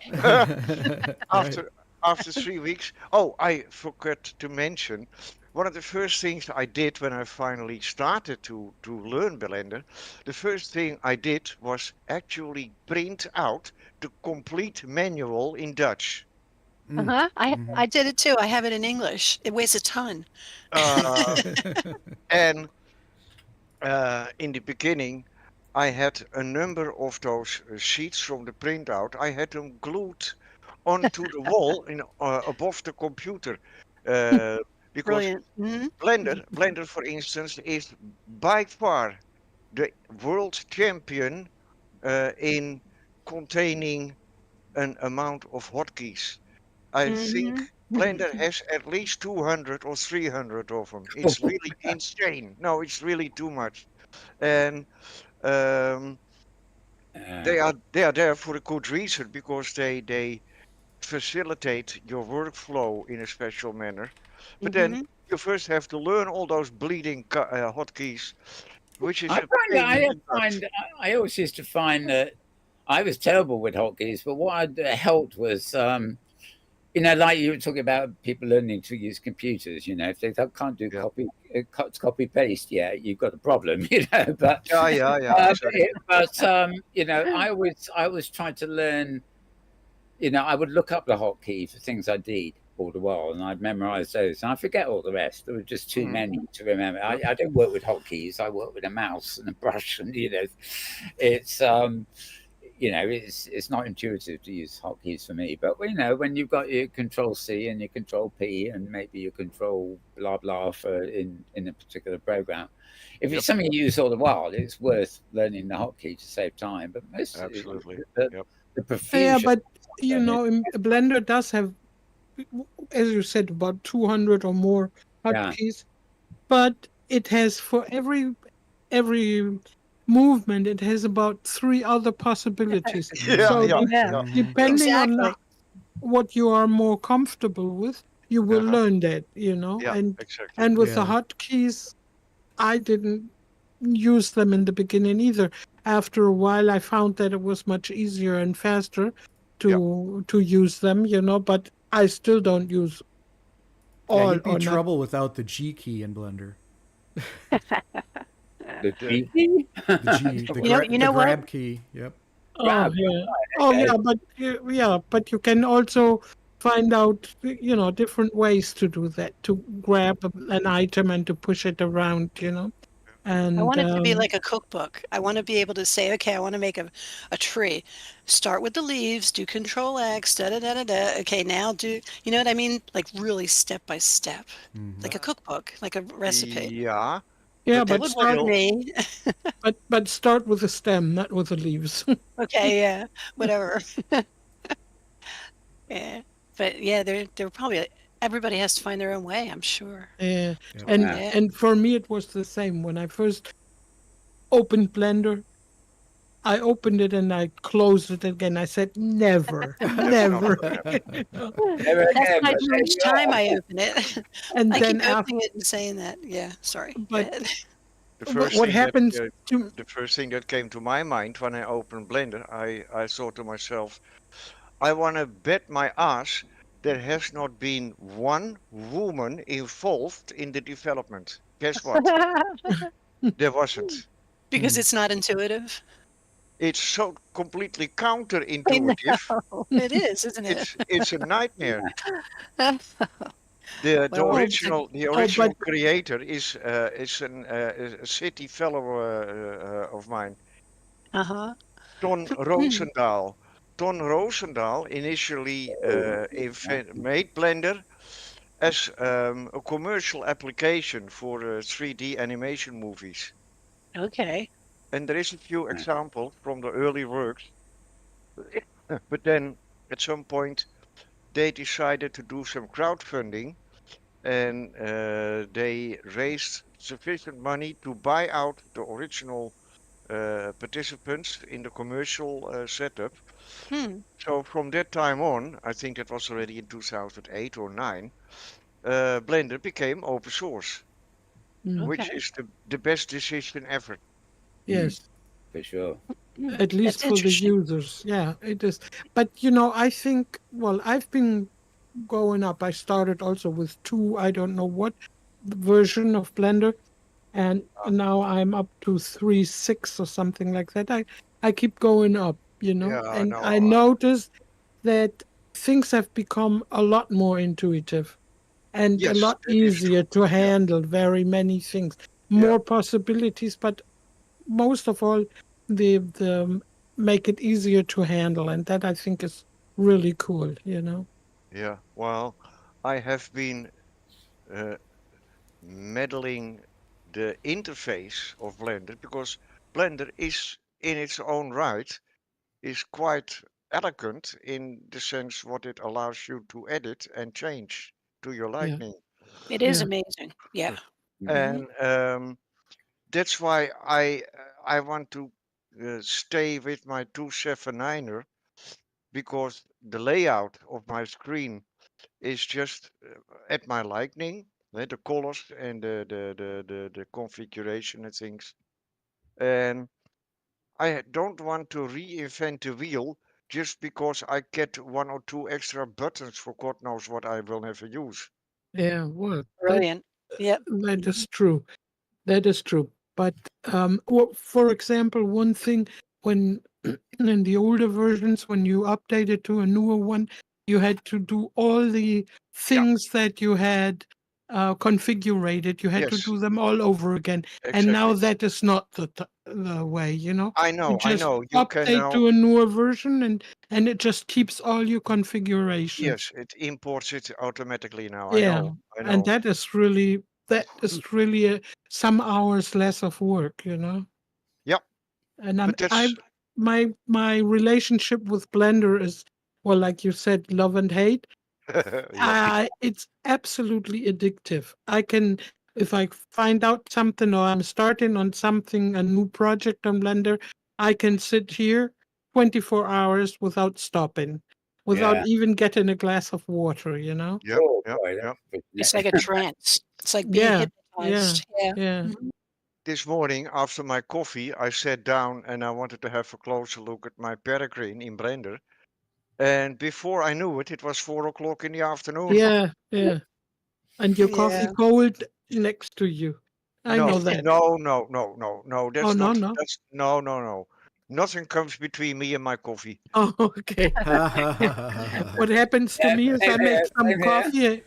Right. after 3 weeks, oh, I forgot to mention one of the first things I did when I finally started to learn Blender. The first thing I did was actually print out the complete manual in Dutch. Uh-huh. Mm-hmm. I did it too. I have it in English. It weighs a ton. Uh, and in the beginning, I had a number of those sheets from the printout. I had them glued onto the wall above the computer uh, because Brilliant. Mhm. Blender, for instance, is by far the world champion in containing an amount of hotkeys. I think Mhm. Blender has at least 200 or 300 of them. It's really insane. No, it's really too much. And um, they are there for a good reason because they facilitate your workflow in a special manner. But then Mhm. you first have to learn all those bleeding hotkeys, which is I a pain in the butt. I always used to find that I was terrible with hotkeys, but what helped was like you were talking about people learning to use computers. If they can't do Yeah, copy paste, yeah, you've got a problem. But yeah, exactly. I always tried to learn. I would look up the hotkey for things I did all the while, and I'd memorize those, and I forget all the rest. There were just too many to remember. Yep. I don't work with hotkeys. I work with a mouse and a brush, and it's it's not intuitive to use hotkeys for me. But when you've got your Control C and your Control P and maybe your Control blah blah for in a particular program, if it's something you use all the while, it's worth learning the hotkey to save time. But most Absolutely. the profusion. Yeah, but Blender does have, as you said, about 200 or more hotkeys, but it has for every movement, it has about 3 other possibilities. Depending on what you are more comfortable with, you will learn that, and with the hotkeys, I didn't use them in the beginning either. After a while, I found that it was much easier and faster to use them, but I still don't use all. You'd be in trouble without the G key in Blender. The G key? The G, the grab key. Yep. Grab. But you can also find out, different ways to do that, to grab an item and to push it around, And I want it to be like a cookbook. I want to be able to say, okay, I want to make a tree. Start with the leaves, do Control X, da-da-da-da-da. Okay, now do, you know what I mean? Like really step by step, like a cookbook, like a recipe. Yeah. Yeah, but start me. but start with the stem, not with the leaves. Okay, yeah, whatever. Yeah, but yeah, they're probably, everybody has to find their own way, I'm sure. Yeah, and for me it was the same. When I first opened Blender, I opened it and I closed it again. I said, never. That's like each time I open it. And I then keep opening it and saying that. Yeah, sorry. But what happens the first thing that came to my mind when I opened Blender, I thought to myself, I want to bet my ass there has not been one woman involved in the development. Guess what? There wasn't. Because it's not intuitive? It's so completely counterintuitive. It is, isn't it? It's a nightmare. The original creator is a city fellow of mine. Ton Roosendaal. Ton Roosendaal initially made Blender as a commercial application for 3D animation movies. Okay. And there is a few examples from the early works. But then at some point they decided to do some crowdfunding, and they raised sufficient money to buy out the original participants in the commercial setup. So from that time on, I think it was already in 2008 or 9, Blender became open source, which is the best decision ever. Yes, for sure. At least for the users. Yeah, it is. But I think, I've been going up. I started also with 2, I don't know what version of Blender, and now I'm up to 3.6 or something like that. I keep going up, and I noticed that things have become a lot more intuitive and a lot easier to handle very many things, more possibilities, but most of all, the make it easier to handle, and that I think is really cool, Yeah, well, I have been meddling the interface of Blender, because Blender is in its own right is quite elegant in the sense what it allows you to edit and change to your liking. It is amazing. Yeah. And that's why I want to stay with my 279er, because the layout of my screen is just at my liking, the colors and the configuration and things. And I don't want to reinvent the wheel just because I get 1 or 2 extra buttons for God knows what I will never use. Yeah, well, brilliant. Yep. That is true. That is true. But for example, one thing, when in the older versions, when you update it to a newer one, you had to do all the things that you had configured. You had to Yes, do them all over again. And now exactly. that is not the way, you know. I You know. just You can update now. to a newer version and it just keeps all your configurations. Yes, it imports it automatically now. I Yeah. know. And that is really some hours less of work, you know. Yep. And But that's my relationship with Blender is, well, like you said, love and hate. yeah. It's absolutely addictive. I can, if I find out something or I'm starting on something, a new project on Blender, I can sit here 24 hours without stopping, without Yeah. even getting a glass of water, you know? Yep. Oh Yep. boy, Yep. It's like a trance. It's like being Yeah, hypnotized. Yeah. yeah. Mhm. This morning after my coffee, I sat down and I wanted to have a closer look at my peregrine in Blender. And before I knew it, it was 4 o'clock in the afternoon. Yeah, yeah. And your coffee Yeah. cold next to you. I No, know that. no, no, no, no, no. Oh, That's no, not. no. That's no, no, no. Nothing comes between me and my coffee. Oh, okay. What happens to yeah, me is I same make here, some same here. coffee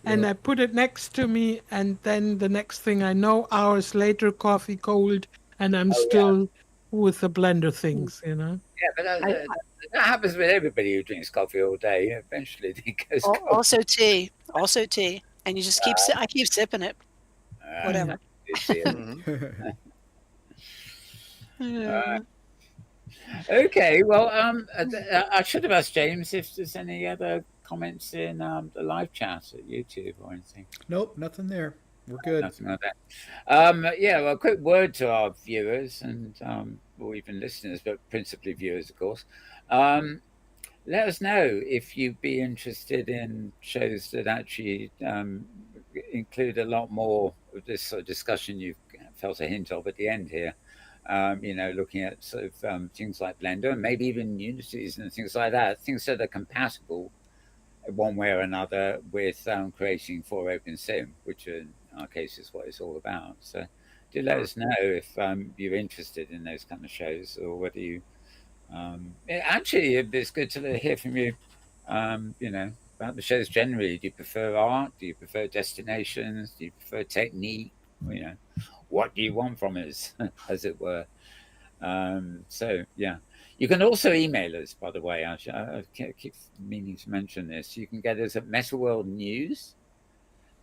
and I put it next to me, and then the next thing I know, hours later, coffee cold, and I'm Oh yeah, still with the blender things, you know? yeah. But I, that happens with everybody who drinks coffee all day. Eventually, it goes cold. also tea. Also tea. And you just I keep sipping it. Whatever. It's it. Mhm. Yeah. Okay, well, I should have asked James if there's any other comments in the live chat at YouTube or anything. Nope, nothing there. We're good. Nothing like that. Yeah, well, a quick word to our viewers and or even listeners, but principally viewers, of course. Let us know if you'd be interested in shows that actually include a lot more of this sort of discussion you've felt a hint of at the end here. Looking at sort of things like Blender and maybe even Unities and things like that, things that are compatible one way or another with creating for OpenSim, which in our case is what it's all about. So do let us know if you're interested in those kind of shows or whether you actually it's good to hear from you, about the shows generally. Do you prefer art? Do you prefer destinations? Do you prefer technique? What do you want from us, as it were? So yeah, you can also email us. By the way, I keep meaning to mention this. You can get us at MetaWorldNews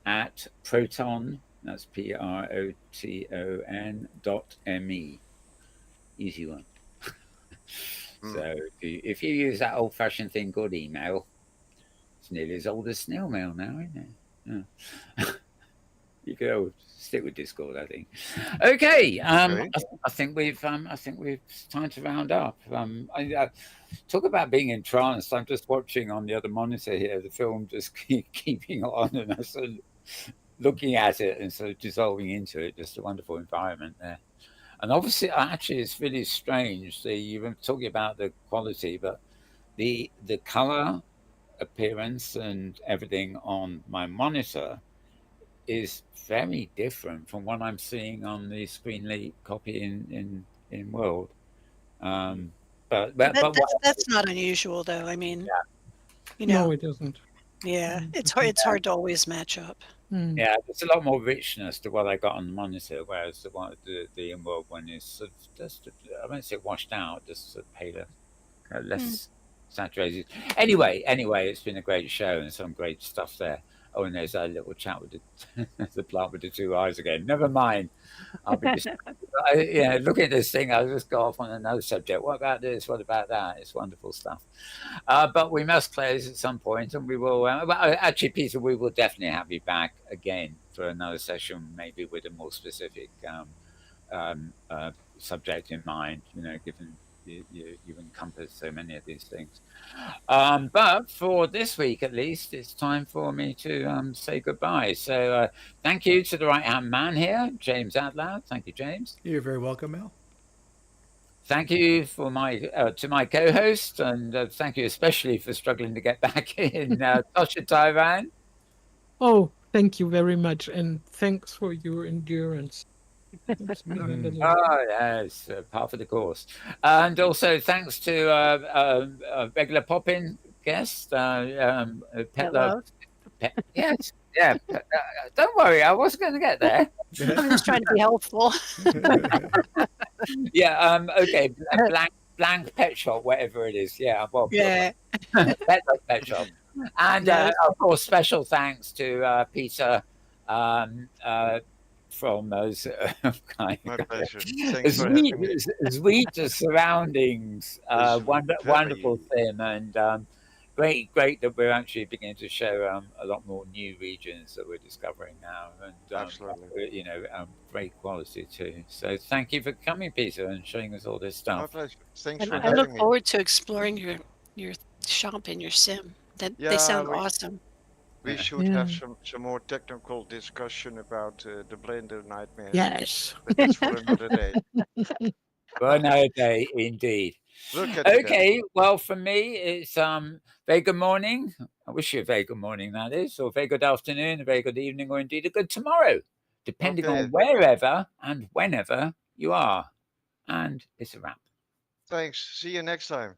at Proton. That's PROTON.me. Easy one. So if you use that old-fashioned thing called email, it's nearly as old as snail mail now, isn't it? Yeah. You go stick with Discord, I think. Okay, I think we've it's time to round up. Talk about being entranced. I'm just watching on the other monitor here the film, just keeping on, and I'm sort of looking at it and sort of dissolving into it. Just a wonderful environment there. And obviously, actually, it's really strange. You were talking about the quality, but the color appearance and everything on my monitor is very different from what I'm seeing on the Screenleak copy in World. But That's not unusual, though. I mean, No, it isn't. Yeah, it's hard to always match up. Yeah, there's a lot more richness to what I got on the monitor, whereas the Inworld one is sort of just, I won't say washed out, just sort of paler, less saturated. Anyway, it's been a great show and some great stuff there. Oh, and there's that little chat with the plant with the two eyes again. Never mind. I'll be looking at this thing, I'll just go off on another subject. What about this? What about that? It's wonderful stuff. But we must close at some point, and we will. Actually, Peter, we will definitely have you back again for another session, maybe with a more specific subject in mind. Given you encompass so many of these things. But for this week, at least, it's time for me to say goodbye. So thank you to the right-hand man here, James Atlloud. Thank you, James. You're very welcome, Al. Thank you for to my co-host, and thank you especially for struggling to get back in, Tosha Taiwan. Oh, thank you very much, and thanks for your endurance. Oh, yes, part of the course. And also thanks to regular pop-in guest. Pet love. Love. Yes, yeah. Don't worry, I was going to get there. I'm just trying to be helpful. Yeah. Okay. Blank pet shop, whatever it is. Yeah. Well. Yeah. Pet love pet shop, and Yes. of course, special thanks to Peter. From those My pleasure. Thanks for having me. sweet surroundings, wonderful Very. thing, and great that we're actually beginning to show a lot more new regions that we're discovering now, and Absolutely. great quality too. So thank you for coming, Peter, and showing us all this My stuff. pleasure. Thanks And for I look having me. forward to exploring your shop and your sim. They Yeah, sound awesome. we Yeah. should have some more technical discussion about the Blender nightmares. Yes. But that's for another day. For another day, indeed. Look at that. Okay, well, for me, it's very good morning. I wish you a very good morning, that is, or a very good afternoon, a very good evening, or indeed a good tomorrow, depending Okay. on wherever and whenever you are. And it's a wrap. Thanks. See you next time.